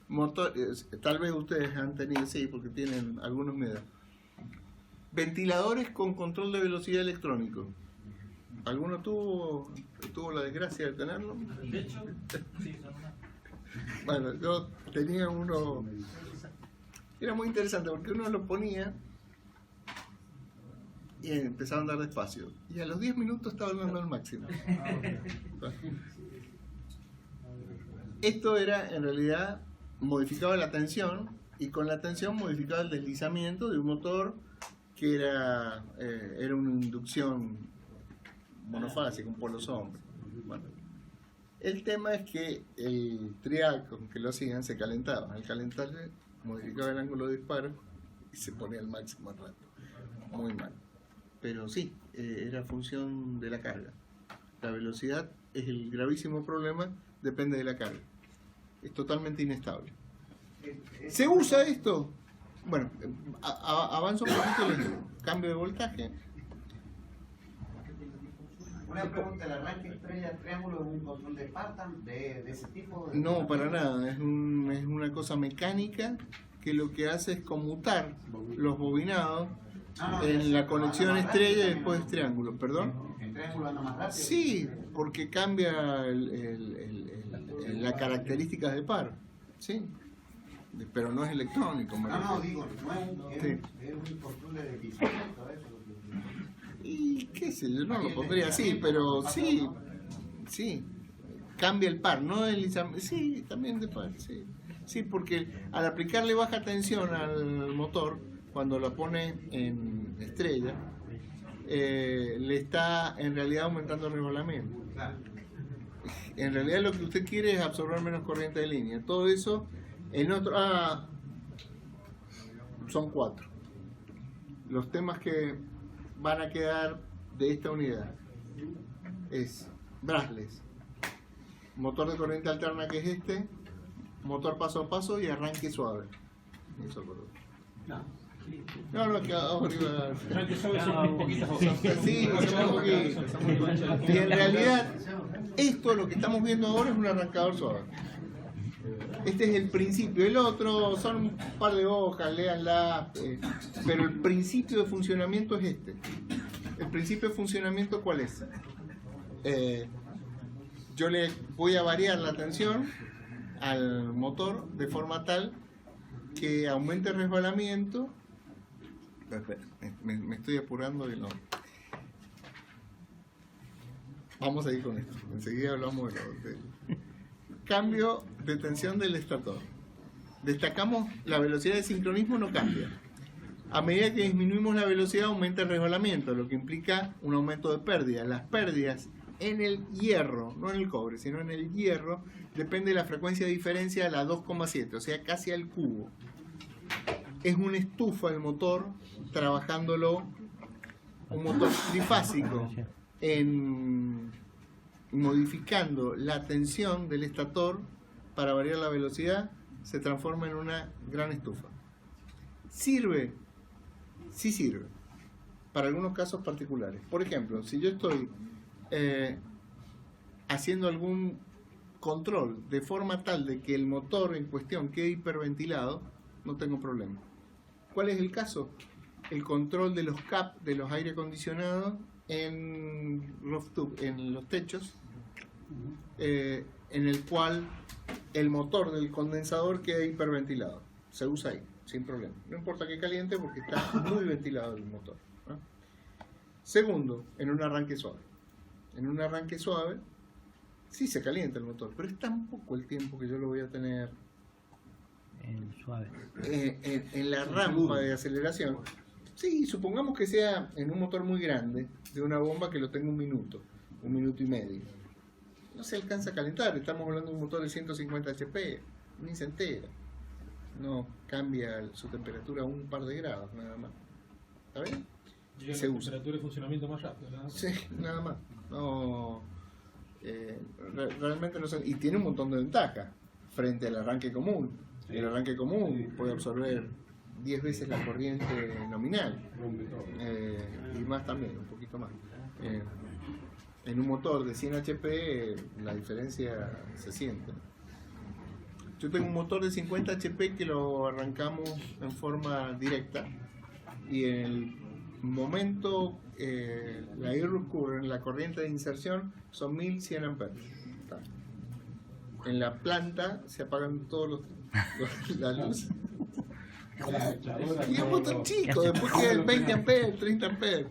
motores, tal vez ustedes han tenido, sí, porque tienen algunos medios. Ventiladores con control de velocidad electrónico. ¿Alguno tuvo la desgracia de tenerlo? De hecho, sí, son una. Bueno, yo tenía uno. Era muy interesante porque uno lo ponía y empezaba a andar despacio. Y a los 10 minutos estaba andando al máximo. Esto era, en realidad, modificaba la tensión y con la tensión modificaba el deslizamiento de un motor que era una inducción monofásica, un polo sombra. Bueno, el tema es que el trial con que lo hacían se calentaba. Al calentarse, modificaba el ángulo de disparo y se ponía al máximo al rato. muy mal. Pero sí, era función de la carga. La velocidad es el gravísimo problema, depende de la carga. Es totalmente inestable. ¿Se usa esto? Bueno, avanzo un poquito el cambio de voltaje. Una pregunta, ¿el arranque estrella triángulo es un control de Spartan de ese tipo? No, para nada, es una cosa mecánica que lo que hace es conmutar los bobinados en la conexión estrella y después triángulo. ¿Perdón? ¿El triángulo anda más rápido? Sí, porque cambia las características de par, sí, pero no es electrónico. No, digo, no es Sí. un control de discreto, eso. Y qué sé yo, no lo pondría así, pero sí, cambia el par, no el sí, también de par, sí. Sí, porque al aplicarle baja tensión al motor, cuando lo pone en estrella, le está en realidad aumentando el regulamiento. En realidad lo que usted quiere es absorber menos corriente de línea. Todo eso en otro... son 4. Los temas que van a quedar de esta unidad es brushless, motor de corriente alterna que es este, motor paso a paso y arranque suave. Eso por otro. No, que ahora iba a... Arranque suave son muy poquitas cosas. Sí, son muy poquitas. Y en realidad, esto lo que estamos viendo ahora es un arrancador suave. Este es el principio. El otro son un par de hojas, léanla. Pero el principio de funcionamiento es este. ¿El principio de funcionamiento cuál es? Yo le voy a variar la tensión al motor de forma tal que aumente el resbalamiento. Espera, me estoy apurando y no. Vamos a ir con esto. Enseguida hablamos de lo cambio de tensión del estator. Destacamos la velocidad de sincronismo no cambia. A medida que disminuimos la velocidad aumenta el resbalamiento, lo que implica un aumento de pérdida. Las pérdidas en el hierro, no en el cobre, sino en el hierro, depende de la frecuencia de diferencia a la 2,7, o sea, casi al cubo. Es una estufa el motor, trabajándolo, un motor trifásico, modificando la tensión del estator para variar la velocidad, se transforma en una gran estufa. ¿Sirve? Sí sirve, para algunos casos particulares. Por ejemplo, si yo estoy haciendo algún control de forma tal de que el motor en cuestión quede hiperventilado, no tengo problema. ¿Cuál es el caso? El control de los CAP, de los aire acondicionados en rooftop, en los techos, en el cual el motor del condensador queda hiperventilado. Se usa ahí, sin problema. No importa que caliente porque está muy ventilado el motor, ¿no? Segundo, en un arranque suave. En un arranque suave, sí se calienta el motor, pero es tan poco el tiempo que yo lo voy a tener suave. En la rampa de aceleración. Sí, supongamos que sea en un motor muy grande, de una bomba que lo tenga 1 minuto, 1 minuto y medio. No se alcanza a calentar, estamos hablando de un motor de 150 HP, ni se entera. No cambia su temperatura un par de grados, nada más. ¿Está bien? Llega Se la usa. temperatura de funcionamiento más rápido, ¿no? Sí, nada más. No, realmente no sé. Y tiene un montón de ventajas frente al arranque común. El arranque común puede absorber 10 veces la corriente nominal. Y más también, un poquito más. En un motor de 100 HP la diferencia se siente. Yo tengo un motor de 50 HP que lo arrancamos en forma directa y en el momento la air current, la corriente de inserción, son 1100 amperes. En la planta se apagan todos las luces. Y es un motor chico, después queda el 20 amperes, 30 amperes.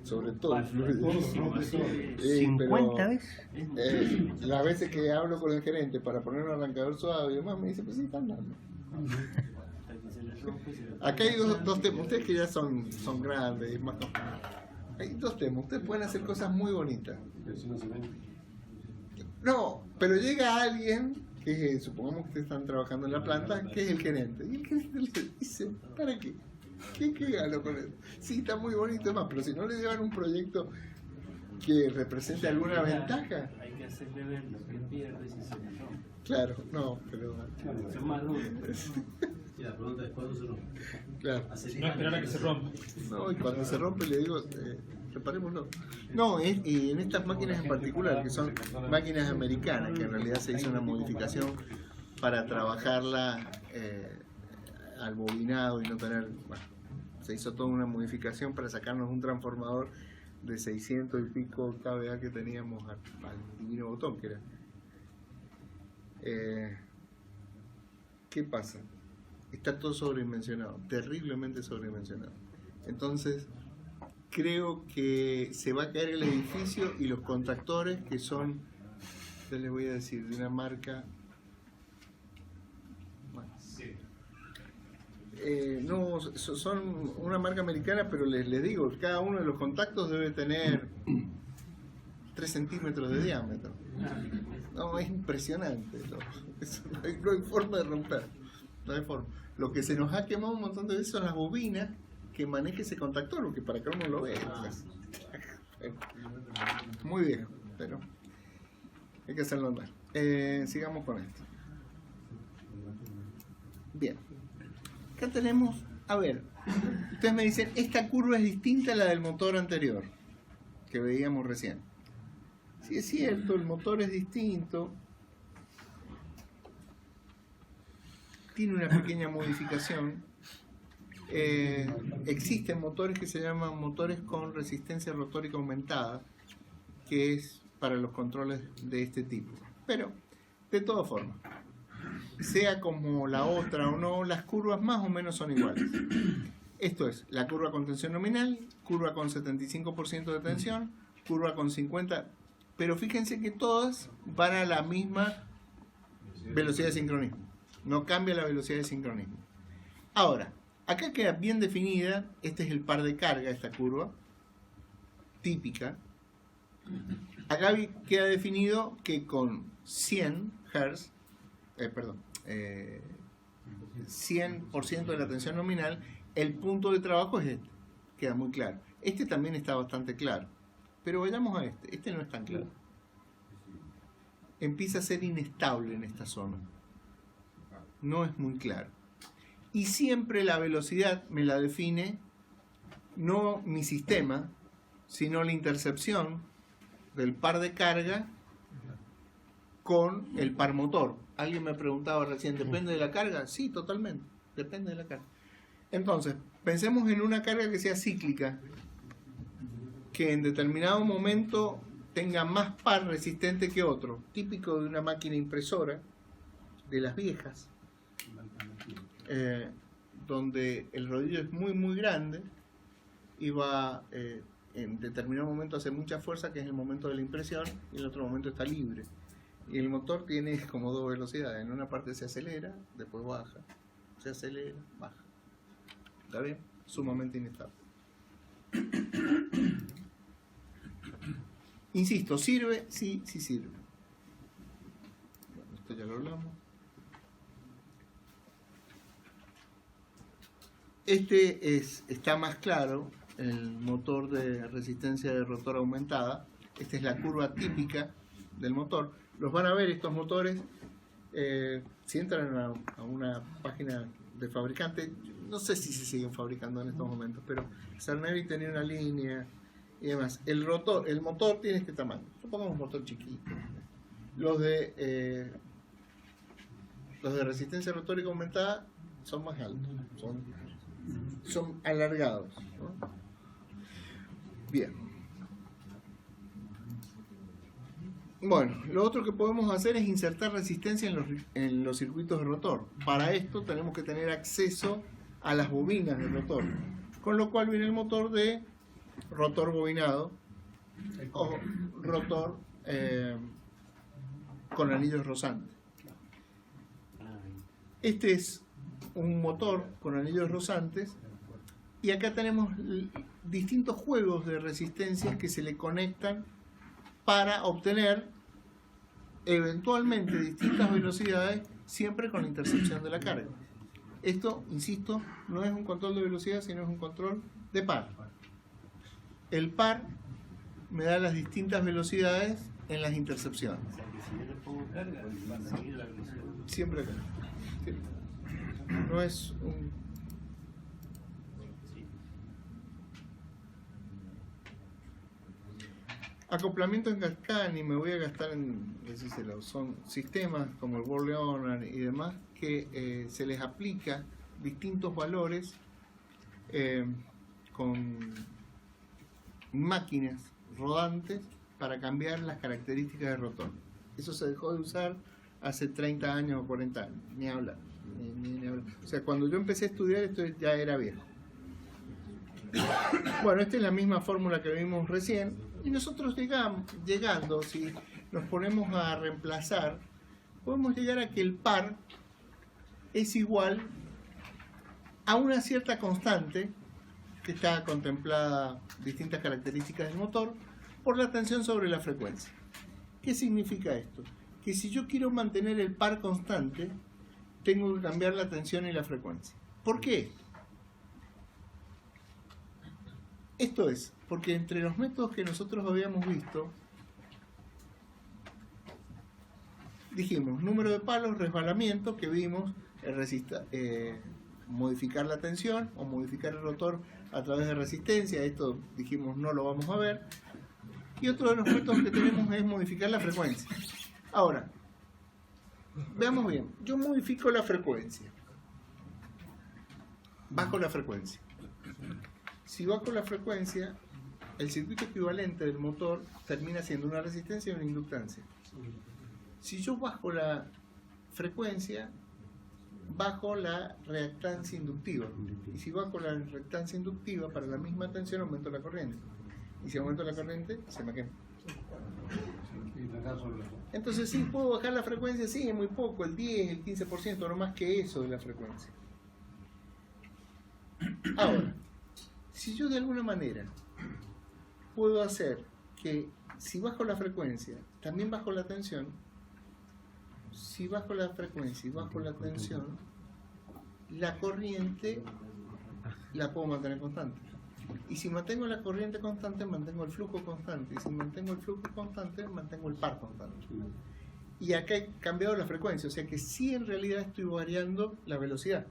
Sobre todo el fluido. 50 veces. Las veces que hablo con el gerente para poner un arrancador suave y demás, me dice, pues sí, están dando. Acá hay dos temas. Ustedes que ya son grandes y más complicados. Hay 2 temas. Ustedes pueden hacer cosas muy bonitas. No, pero llega alguien que supongamos que ustedes están trabajando en la planta, que es el gerente. Y el gerente le dice, ¿para qué? ¿Qué gano con eso? Sí, está muy bonito más, pero si no le llevan un proyecto que represente alguna ventaja. Hay que hacerle ver lo que pierde si se le rompe. Claro, no, pero... Son más duros. Y la pregunta es cuándo se rompe. Claro. No esperar a que se rompa. No, y cuando se rompe le digo, reparémoslo. No, y en estas máquinas en particular, que son máquinas americanas, que en realidad se hizo una modificación para trabajarla al bobinado y no tener... Bueno, se hizo toda una modificación para sacarnos un transformador de 600 y pico kVA que teníamos al divino botón, que era... ¿Qué pasa? Está todo sobredimensionado, terriblemente sobredimensionado. Entonces, creo que se va a caer el edificio y los contactores, que son, ya les voy a decir, de una marca... Bueno, no, son una marca americana, pero les digo, cada uno de los contactos debe tener 3 centímetros de diámetro. No, es impresionante. No hay forma de romper. No hay forma. Lo que se nos ha quemado un montón de veces son las bobinas que maneja ese contactor, porque para que uno lo vea. Muy viejo, pero hay que hacerlo andar. Sigamos con esto. Bien. Acá tenemos, a ver, ustedes me dicen, esta curva es distinta a la del motor anterior, que veíamos recién. Sí, es cierto, el motor es distinto. Tiene una pequeña modificación. Existen motores que se llaman motores con resistencia rotórica aumentada, que es para los controles de este tipo. Pero, de todas formas, sea como la otra o no, las curvas más o menos son iguales. Esto es, la curva con tensión nominal, curva con 75% de tensión, curva con 50%, pero fíjense que todas van a la misma velocidad de sincronismo. No cambia la velocidad de sincronismo. Ahora, acá queda bien definida, este es el par de carga, esta curva, típica. Acá queda definido que con 100 Hz, 100% de la tensión nominal, el punto de trabajo es este. Queda muy claro. Este también está bastante claro. Pero vayamos a este. Este no es tan claro. Empieza a ser inestable en esta zona. No es muy claro. Y siempre la velocidad me la define no mi sistema, sino la intercepción del par de carga con el par motor. Alguien me preguntaba recién, ¿depende de la carga? Sí, totalmente, depende de la carga. Entonces, pensemos en una carga que sea cíclica, que en determinado momento tenga más par resistente que otro, típico de una máquina impresora, de las viejas, donde el rodillo es muy muy grande y va en determinado momento hace mucha fuerza, que es el momento de la impresión, y en el otro momento está libre. Y el motor tiene como 2 velocidades. En una parte se acelera, después baja. Se acelera, baja. ¿Está bien? Sumamente inestable. Insisto, ¿sirve? Sí, sí sirve. Bueno, esto ya lo hablamos. Este está más claro, el motor de resistencia de rotor aumentada. Esta es la curva típica del motor. Los van a ver estos motores, si entran a una página de fabricante, no sé si se siguen fabricando en estos momentos, pero Cernevi tenía una línea y demás. El motor tiene este tamaño, supongamos un motor chiquito. Los de resistencia rotórica aumentada son más altos, son alargados, ¿no? Bien. Bueno, lo otro que podemos hacer es insertar resistencia en los circuitos de rotor. Para esto tenemos que tener acceso a las bobinas del rotor, con lo cual viene el motor de rotor bobinado o rotor con anillos rosantes. Este es un motor con anillos rosantes y acá tenemos distintos juegos de resistencias que se le conectan para obtener eventualmente distintas velocidades, siempre con la intercepción de la carga. Esto, insisto, no es un control de velocidad, sino es un control de par. El par me da las distintas velocidades en las intercepciones. O sea, que si yo le pongo carga, va a seguir la velocidad. Siempre acá. Sí. No es un... Acoplamiento en cascada, ni me voy a gastar en decírselo, son sistemas como el World Leonard y demás que se les aplica distintos valores con máquinas rodantes para cambiar las características del rotor. Eso se dejó de usar hace 30 años o 40 años, ni hablar. Ni hablar. O sea, cuando yo empecé a estudiar esto ya era viejo. Bueno, esta es la misma fórmula que vimos recién. Y nosotros llegando, si nos ponemos a reemplazar, podemos llegar a que el par es igual a una cierta constante que está contemplada distintas características del motor por la tensión sobre la frecuencia. ¿Qué significa esto? Que si yo quiero mantener el par constante, tengo que cambiar la tensión y la frecuencia. ¿Por qué? Esto es, porque entre los métodos que nosotros habíamos visto, dijimos número de palos, resbalamiento, que vimos, modificar la tensión o modificar el rotor a través de resistencia, esto dijimos no lo vamos a ver, y otro de los métodos que tenemos es modificar la frecuencia. Ahora, veamos bien, yo modifico la frecuencia, bajo la frecuencia. Si bajo la frecuencia, el circuito equivalente del motor termina siendo una resistencia y una inductancia. Si yo bajo la frecuencia, bajo la reactancia inductiva. Y si bajo la reactancia inductiva, para la misma tensión aumento la corriente. Y si aumento la corriente, se me quema. Entonces sí, puedo bajar la frecuencia, sí, muy poco, el 10, el 15%, no más que eso de la frecuencia. Ahora, si yo de alguna manera puedo hacer que si bajo la frecuencia, también bajo la tensión, si bajo la frecuencia y bajo la tensión, la corriente la puedo mantener constante. Y si mantengo la corriente constante, mantengo el flujo constante. Y si mantengo el flujo constante, mantengo el par constante. Y acá he cambiado la frecuencia, o sea que sí en realidad estoy variando la velocidad,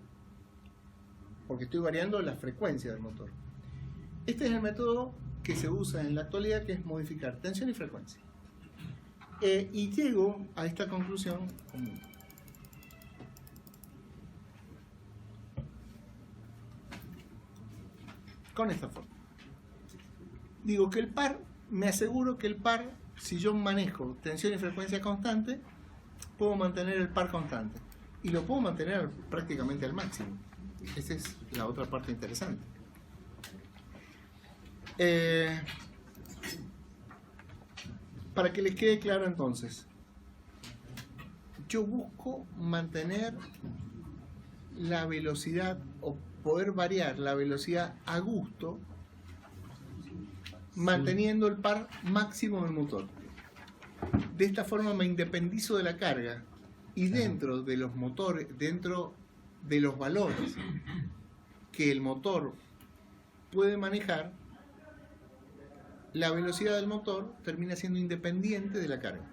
porque estoy variando la frecuencia del motor. Este es el método que se usa en la actualidad, que es modificar tensión y frecuencia. Y llego a esta conclusión con esta forma. Digo que el par, me aseguro que el par, si yo manejo tensión y frecuencia constante, puedo mantener el par constante. Y lo puedo mantener prácticamente al máximo. Esa es la otra parte interesante. Para que les quede claro entonces, yo busco mantener la velocidad o poder variar la velocidad a gusto, manteniendo el par máximo del motor. De esta forma me independizo de la carga y dentro de los motores, dentro de los valores que el motor puede manejar, la velocidad del motor termina siendo independiente de la carga.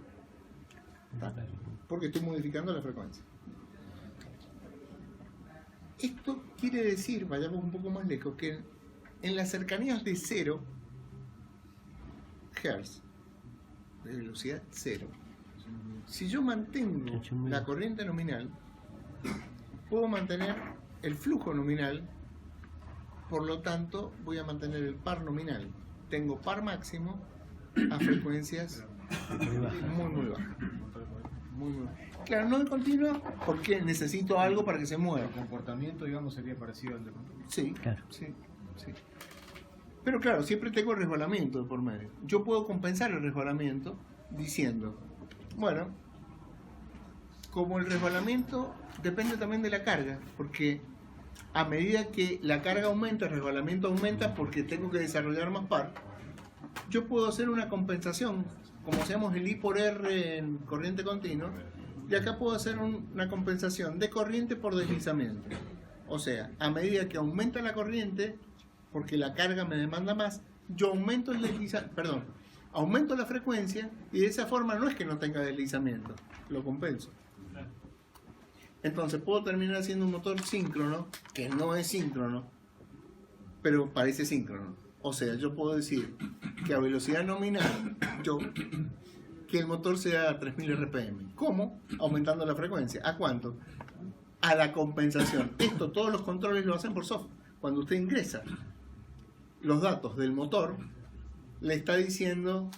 ¿Está? Porque estoy modificando la frecuencia. Esto quiere decir, vayamos un poco más lejos, que en las cercanías de 0 Hz, de velocidad 0, si yo mantengo la corriente nominal, puedo mantener el flujo nominal, por lo tanto voy a mantener el par nominal. Tengo par máximo a frecuencias muy bajas. Muy bajas. Claro, no de continuo porque necesito algo para que se mueva. El comportamiento, digamos, sería parecido al de control. Sí, Claro. sí. Pero claro, siempre tengo el resbalamiento de por medio. Yo puedo compensar el resbalamiento diciendo, bueno, como el resbalamiento depende también de la carga, porque a medida que la carga aumenta, el resbalamiento aumenta porque tengo que desarrollar más par, yo puedo hacer una compensación, como hacemos el I por R en corriente continua, y acá puedo hacer una compensación de corriente por deslizamiento. O sea, a medida que aumenta la corriente, porque la carga me demanda más, yo aumento el aumento la frecuencia y de esa forma no es que no tenga deslizamiento, lo compenso. Entonces puedo terminar haciendo un motor síncrono, que no es síncrono, pero parece síncrono. O sea, yo puedo decir que a velocidad nominal, que el motor sea a 3000 RPM. ¿Cómo? Aumentando la frecuencia. ¿A cuánto? A la compensación. Esto todos los controles lo hacen por software. Cuando usted ingresa los datos del motor, le está diciendo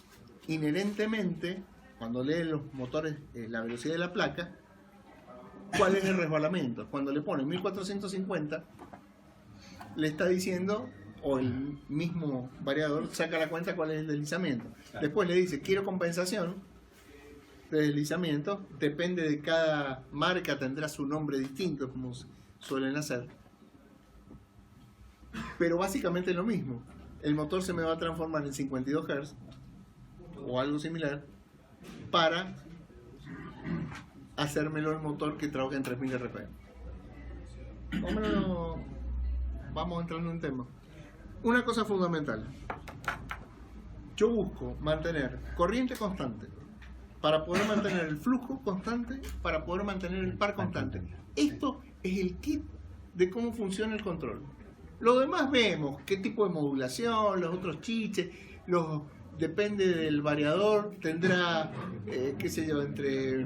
inherentemente, cuando lee los motores, la velocidad de la placa, cuál es el resbalamiento. Cuando le pone 1450, le está diciendo, o el mismo variador saca la cuenta cuál es el deslizamiento. Después le dice, quiero compensación de deslizamiento, depende de cada marca, tendrá su nombre distinto, como suelen hacer. Pero básicamente es lo mismo. El motor se me va a transformar en 52 Hz o algo similar para hacérmelo el motor que trabaja en 3000 RPM. Vamos entrando en tema. Una cosa fundamental. Yo busco mantener corriente constante para poder mantener el flujo constante, para poder mantener el par constante. Esto es el kit de cómo funciona el control. Lo demás vemos, qué tipo de modulación, los otros chiches, depende del variador, tendrá, qué sé yo, entre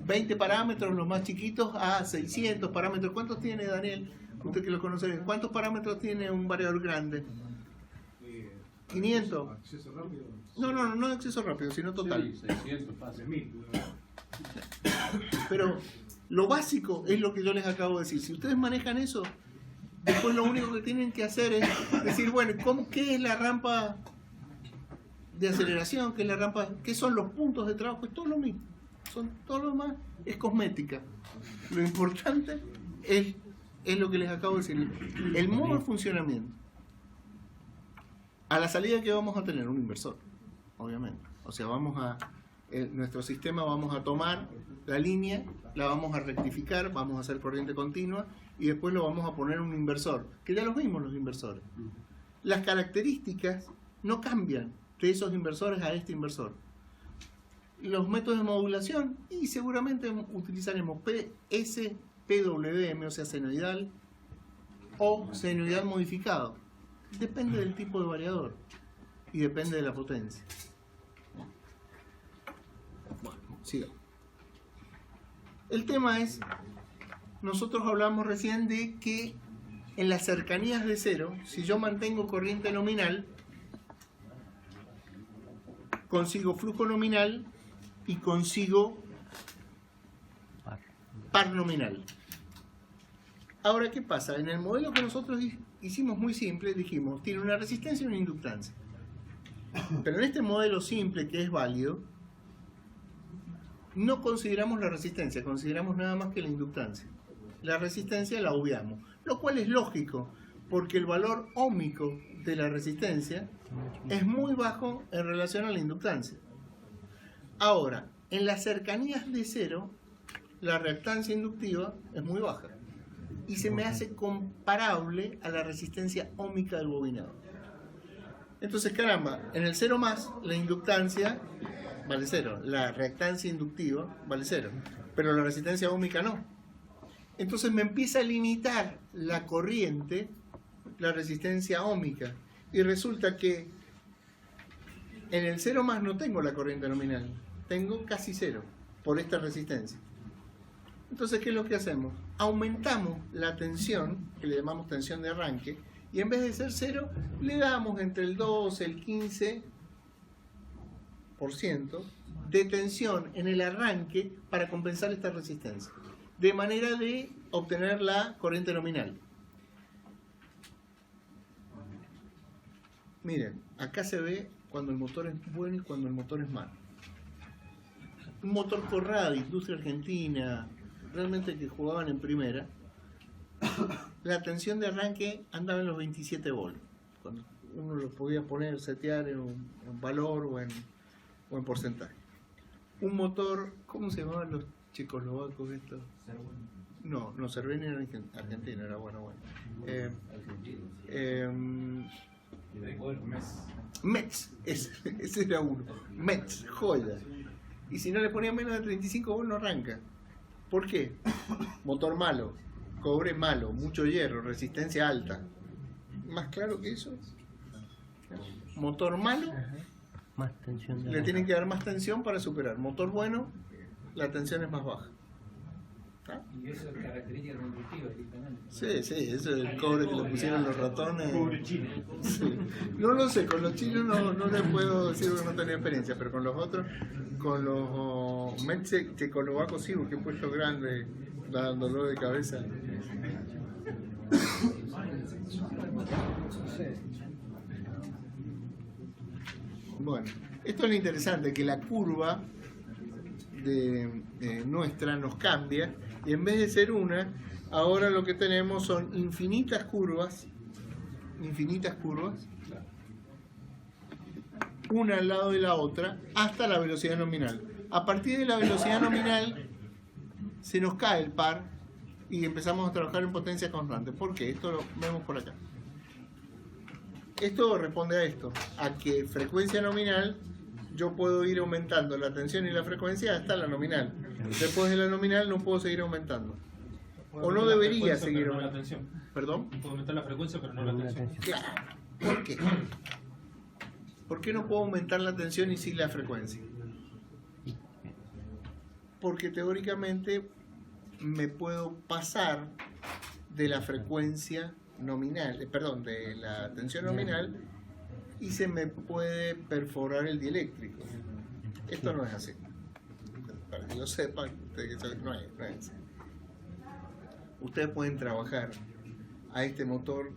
20 parámetros, los más chiquitos, a 600 parámetros. ¿Cuántos tiene, Daniel? Usted que lo conoce bien. ¿Cuántos parámetros tiene un variador grande? 500. Acceso rápido. No acceso rápido, sino total. Sí, 600, fácil. 1000. Pero lo básico es lo que yo les acabo de decir. Si ustedes manejan eso, después lo único que tienen que hacer es decir, bueno, ¿qué es la rampa de aceleración? ¿Qué es la rampa? ¿Qué son los puntos de trabajo? Es todo lo mismo. Todo lo demás es cosmética. Lo importante es lo que les acabo de decir. El modo de funcionamiento. A la salida que vamos a tener un inversor, obviamente. O sea, nuestro sistema vamos a tomar la línea, la vamos a rectificar, vamos a hacer corriente continua y después lo vamos a poner un inversor, que ya los vimos los inversores. Las características no cambian de esos inversores a este inversor. Los métodos de modulación, y seguramente utilizaremos PWM, o sea, senoidal, o senoidal modificado. Depende del tipo de variador y depende de la potencia. Bueno, sigamos. El tema es, nosotros hablamos recién de que en las cercanías de cero, si yo mantengo corriente nominal, consigo flujo nominal y consigo par nominal. Ahora, ¿qué pasa? En el modelo que nosotros hicimos muy simple, dijimos, tiene una resistencia y una inductancia. Pero en este modelo simple, que es válido, no consideramos la resistencia, consideramos nada más que la inductancia. La resistencia la obviamos, lo cual es lógico, porque el valor óhmico de la resistencia es muy bajo en relación a la inductancia. Ahora, en las cercanías de cero, la reactancia inductiva es muy baja y se me hace comparable a la resistencia óhmica del bobinado. Entonces, caramba, en el 0 más, la inductancia vale 0, la reactancia inductiva vale 0, pero la resistencia óhmica no. Entonces me empieza a limitar la corriente, la resistencia óhmica, y resulta que en el 0 más no tengo la corriente nominal, tengo casi 0 por esta resistencia. Entonces, ¿qué es lo que hacemos? Aumentamos la tensión, que le llamamos tensión de arranque, y en vez de ser 0, le damos entre el 12 y el 15% de tensión en el arranque para compensar esta resistencia, de manera de obtener la corriente nominal. Miren, acá se ve cuando el motor es bueno y cuando el motor es malo. Un motor Corradi, industria argentina, realmente que jugaban en primera, la tensión de arranque andaba en los 27 volts. Cuando uno lo podía poner, setear en un valor o en porcentaje. Un motor, ¿cómo se llamaban los checoslovacos estos? No, Cerveni era argentino, era bueno. Metz, ese era uno. Metz, joya. Y si no le ponía menos de 35 volts no arranca. ¿Por qué? Motor malo, cobre malo, mucho hierro, resistencia alta. ¿Más claro que eso? Motor malo, Más tensión de le la- tienen que dar más tensión para superar. Motor bueno, la tensión es más baja. ¿Ah? Y eso es característica constructiva directamente. Sí, eso es el cobre que le pusieron los ratones. Sí. No lo sé, con los chinos no les puedo decir porque no tenía experiencia, pero con los otros, con los Metz, Checoslovacos sí, porque he puesto grande, da dolor de cabeza. Bueno, esto es lo interesante, que la curva de nuestra nos cambia y en vez de ser una, ahora lo que tenemos son infinitas curvas, una al lado de la otra, hasta la velocidad nominal. A partir de la velocidad nominal se nos cae el par y empezamos a trabajar en potencia constante. ¿Por qué? Esto lo vemos por acá. Esto responde a esto, a que frecuencia nominal yo puedo ir aumentando la tensión y la frecuencia hasta la nominal. Después de la nominal no puedo seguir aumentando. O no debería seguir aumentando. La aumentando. tensión. ¿Perdón? Puedo aumentar la frecuencia, pero no la tensión. Claro. ¿Por qué? ¿Por qué no puedo aumentar la tensión y sí la frecuencia? Porque teóricamente me puedo pasar de la frecuencia nominal, de la tensión nominal, y se me puede perforar el dieléctrico. Esto no es así. Para que lo sepan, no es así. Ustedes pueden trabajar a este motor,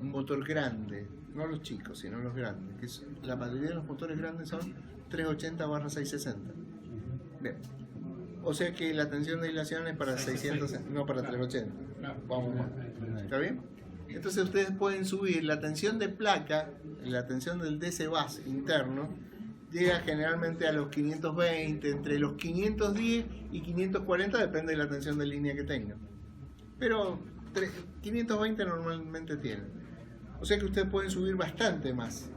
un motor grande, no los chicos, sino los grandes, que la mayoría de los motores grandes son 380/660. Bien. O sea que la tensión de dilación es para 600, no para 380. Vamos más. ¿Está bien? Entonces ustedes pueden subir la tensión de placa, la tensión del DC bus interno, llega generalmente a los 520, entre los 510 y 540 depende de la tensión de línea que tengan. Pero 520 normalmente tienen. O sea que ustedes pueden subir bastante más.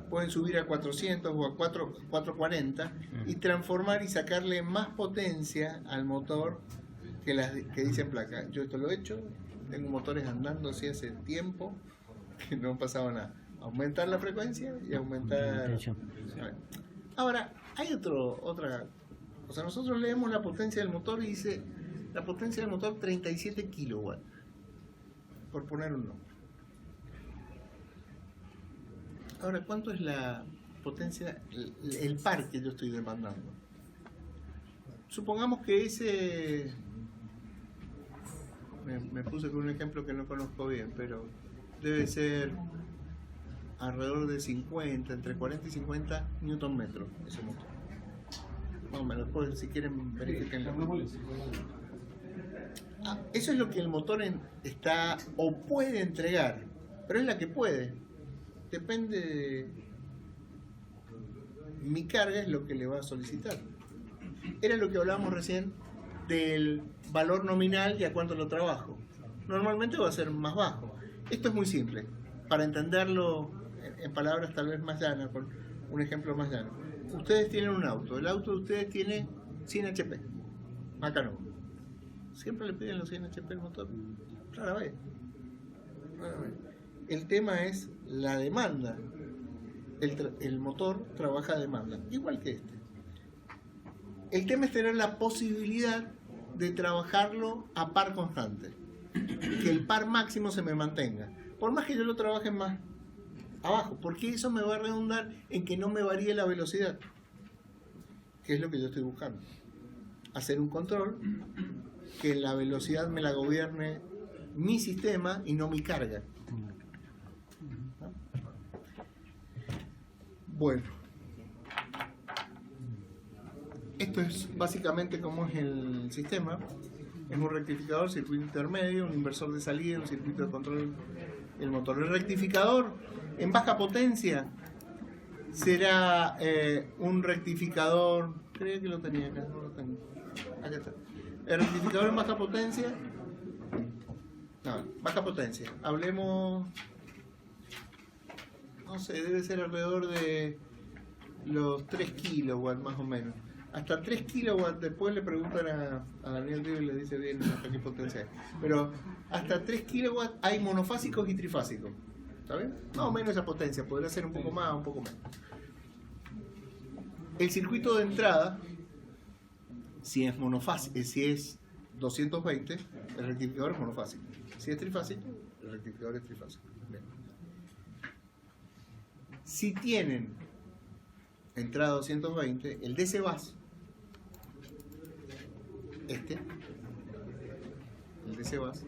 Pueden subir a 400 o a 440 y transformar y sacarle más potencia al motor que las que dicen placa. Yo esto lo he hecho, tengo motores andando así hace tiempo que no pasaba nada. Aumentar la frecuencia y aumentar... tensión. Ahora, hay otra cosa. Nosotros leemos la potencia del motor y dice la potencia del motor 37 kilowatts, por poner un nombre. Ahora, ¿cuánto es la potencia, el par que yo estoy demandando? Supongamos que ese... Me puse con un ejemplo que no conozco bien, pero debe ser alrededor de 50, entre 40 y 50 newton metros ese motor. No, me lo pueden, si quieren verificarlo. Eso es lo que el motor está o puede entregar, pero es la que puede. Depende de mi carga, es lo que le va a solicitar. Era lo que hablábamos recién del valor nominal y a cuánto lo trabajo. Normalmente va a ser más bajo. Esto es muy simple. Para entenderlo en palabras tal vez más llanas, con un ejemplo más llano. Ustedes tienen un auto. El auto de ustedes tiene 100 HP. Acá no. ¿Siempre le piden los 100 HP el motor? Rara vez. El tema es la demanda. El motor trabaja a demanda, igual que este. El tema es tener la posibilidad de trabajarlo a par constante. Que el par máximo se me mantenga. Por más que yo lo trabaje más abajo, porque eso me va a redundar en que no me varíe la velocidad. Que es lo que yo estoy buscando. Hacer un control que la velocidad me la gobierne mi sistema y no mi carga. Bueno, esto es básicamente cómo es el sistema. Es un rectificador, circuito intermedio, un inversor de salida, un circuito de control del motor. El rectificador en baja potencia será un rectificador, creo que lo tenía acá, no lo tengo. Acá está. El rectificador en baja potencia. No, baja potencia. Hablemos, no sé, debe ser alrededor de los 3 kilowatts más o menos. Hasta 3 kilowatts, después le preguntan a Daniel Río y le dice bien hasta qué potencia hay. Pero hasta 3 kilowatts hay monofásicos y trifásicos. ¿Está bien? Más o menos esa potencia, podría ser un poco más o un poco menos. El circuito de entrada, si es monofásico, si es 220, el rectificador es monofásico. Si es trifásico, el rectificador es trifásico. Bien. Si tienen entrada 220, el DC bus, el DC bus,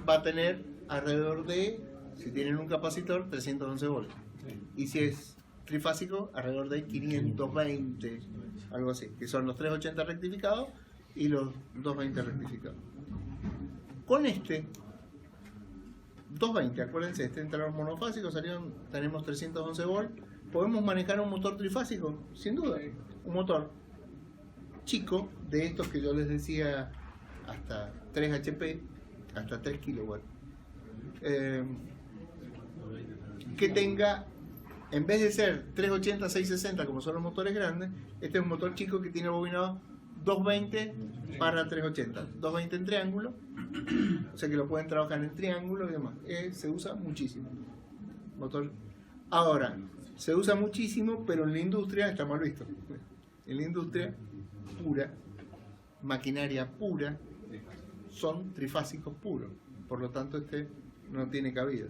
va a tener alrededor de, si tienen un capacitor, 311 volts. Y si es trifásico, alrededor de 520, algo así, que son los 380 rectificados y los 220 rectificados. Con este 220, acuérdense, este entraron monofásico, tenemos 311 volts. ¿Podemos manejar un motor trifásico? Sin duda, un motor chico, de estos que yo les decía, hasta 3 HP, hasta 3 kilowatts, que tenga, en vez de ser 380, 660 como son los motores grandes, este es un motor chico que tiene bobinado 220 para 380, 220 en triángulo, o sea que lo pueden trabajar en triángulo y demás. Se usa muchísimo. Motor. Ahora, se usa muchísimo, pero en la industria está mal visto. En la industria pura, maquinaria pura, son trifásicos puros. Por lo tanto, este no tiene cabida.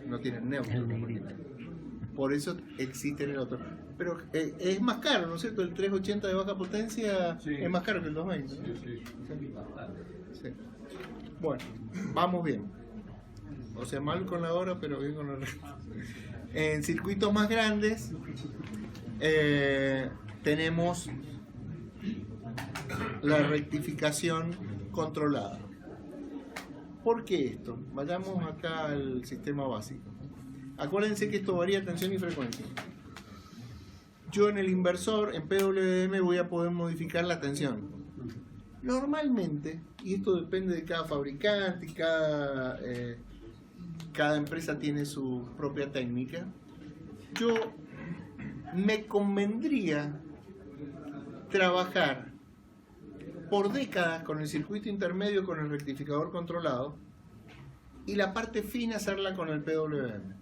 No tiene neutro. Por eso existe en el otro. Pero es más caro, ¿no es cierto? El 380 de baja potencia es más caro que el 220. Sí. Bueno, vamos bien. O sea, mal con la hora, pero bien con el resto. En circuitos más grandes tenemos la rectificación controlada. ¿Por qué esto? Vayamos acá al sistema básico. Acuérdense que esto varía tensión y frecuencia. Yo en el inversor, en PWM, voy a poder modificar la tensión. Normalmente, y esto depende de cada fabricante y cada empresa tiene su propia técnica, yo me convendría trabajar por décadas con el circuito intermedio con el rectificador controlado y la parte fina hacerla con el PWM.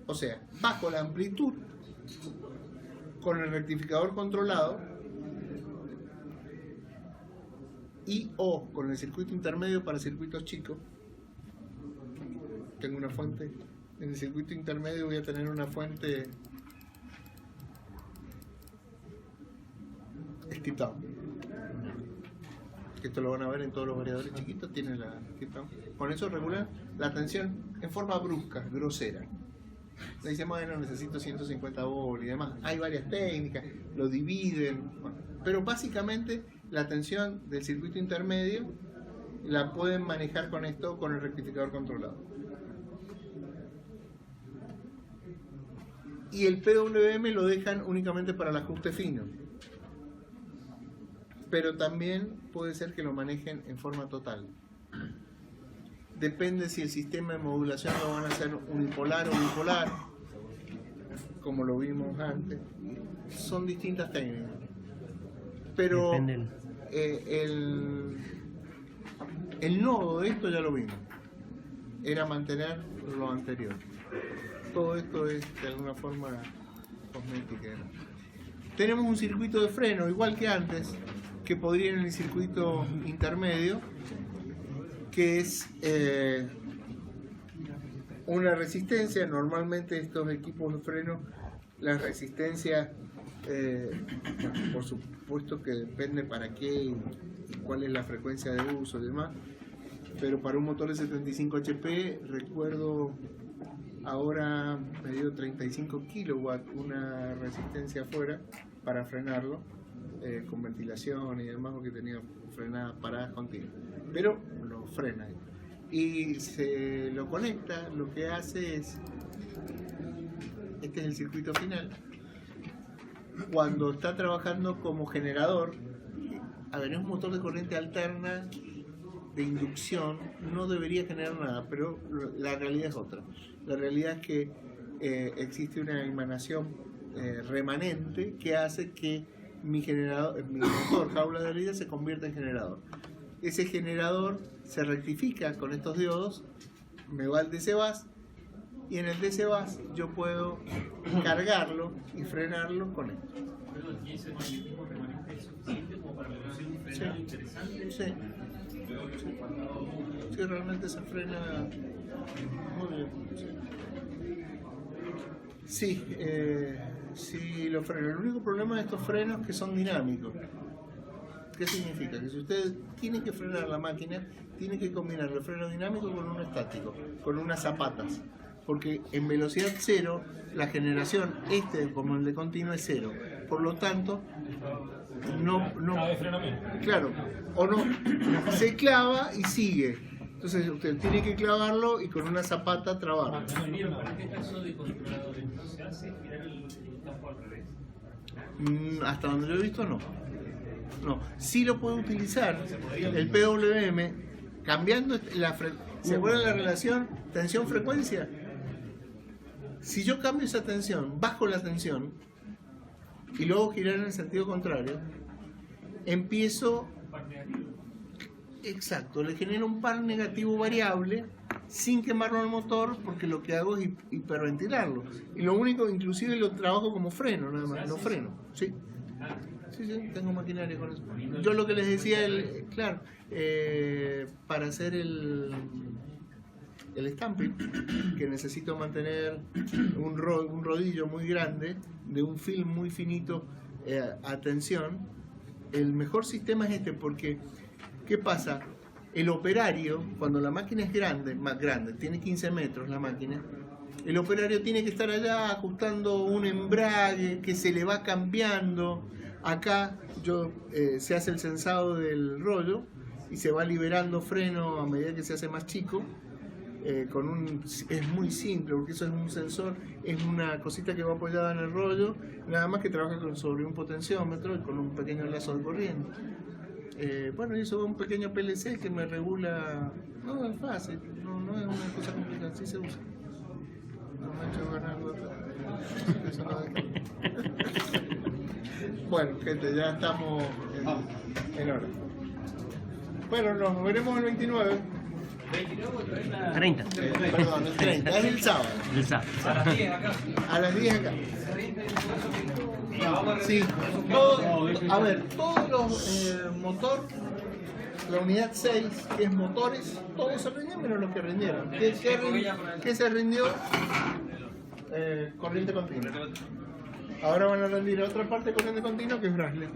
O sea, bajo la amplitud con el rectificador controlado y o con el circuito intermedio para circuitos chicos. Tengo una fuente en el circuito intermedio, voy a tener una fuente step down. Esto lo van a ver en todos los variadores chiquitos, tiene la step down. Con eso regular la tensión en forma brusca, grosera. Le dicen, bueno, necesito 150 volts y demás. Hay varias técnicas, lo dividen, bueno, pero básicamente la tensión del circuito intermedio la pueden manejar con esto, con el rectificador controlado. Y el PWM lo dejan únicamente para el ajuste fino, pero también puede ser que lo manejen en forma total. Depende si el sistema de modulación lo van a hacer unipolar o bipolar, como lo vimos antes. Son distintas técnicas, pero el nodo de esto ya lo vimos, era mantener lo anterior. Todo esto es de alguna forma cosmética. Tenemos un circuito de freno igual que antes, que podría ir en el circuito intermedio, que es una resistencia. Normalmente estos equipos de freno, la resistencia, por supuesto que depende para qué y cuál es la frecuencia de uso y demás, pero para un motor de 75 HP, recuerdo ahora me dio 35 kilowatts una resistencia afuera para frenarlo, con ventilación y demás, porque tenía frenadas paradas continuas, pero lo frena y se lo conecta. Lo que hace es, este es el circuito final, cuando está trabajando como generador, a ver, es un motor de corriente alterna de inducción, no debería generar nada, pero la realidad es otra. La realidad es que existe una emanación remanente que hace que mi motor jaula de herida se convierta en generador. Ese generador se rectifica con estos diodos, me va al DC bus, y en el DC bus yo puedo cargarlo y frenarlo con esto. ¿Y ese magnetismo remanente es suficiente como para producir un frenado interesante? Sí. Sí, realmente se frena muy bien. Sí, sí lo freno. El único problema de estos frenos es que son dinámicos. ¿Qué significa? Que si usted tiene que frenar la máquina, tiene que combinar el freno dinámico con uno estático, con unas zapatas. Porque en velocidad cero, la generación, como el de continuo, es cero. Por lo tanto, no claro, o no, se clava y sigue. Entonces usted tiene que clavarlo y con una zapata trabarlo. ¿Para este caso de controladores no se hace girar el campo al revés? Hasta donde lo he visto, no. No, sí lo puede utilizar el PWM cambiando ¿se acuerdan la relación tensión-frecuencia? Si yo cambio esa tensión, bajo la tensión y luego girar en el sentido contrario, empiezo, exacto, le genero un par negativo variable sin quemarlo al motor, porque lo que hago es hiperventilarlo. Y lo único, inclusive lo trabajo como freno, nada más, lo freno, ¿sí? Sí, tengo maquinaria con eso. Yo lo que les decía, claro, para hacer el stamping, que necesito mantener un rodillo muy grande de un film muy finito a tensión, el mejor sistema es este, porque ¿qué pasa? El operario, cuando la máquina es grande, más grande, tiene 15 metros la máquina, el operario tiene que estar allá ajustando un embrague que se le va cambiando. Acá se hace el sensado del rollo y se va liberando freno a medida que se hace más chico. Es muy simple, porque eso es un sensor, es una cosita que va apoyada en el rollo, nada más que trabaja sobre un potenciómetro y con un pequeño lazo de corriente. Bueno, y eso es un pequeño PLC que me regula. No, es fácil, no es una cosa complicada, sí se usa. No me he hecho ganar eso no deja. Bueno, gente, ya estamos en hora. Bueno, nos veremos el 29. 30. Perdón, el 30, es el sábado. El sábado. A las 10 acá. A las 10 acá. Sí, a ver, todos los motor, la unidad 6, que es motores, todos se rindieron menos los que rindieron. ¿Qué se rindió? Corriente continua. Ahora van a rendir otra parte de corriente continua, que es Brasler.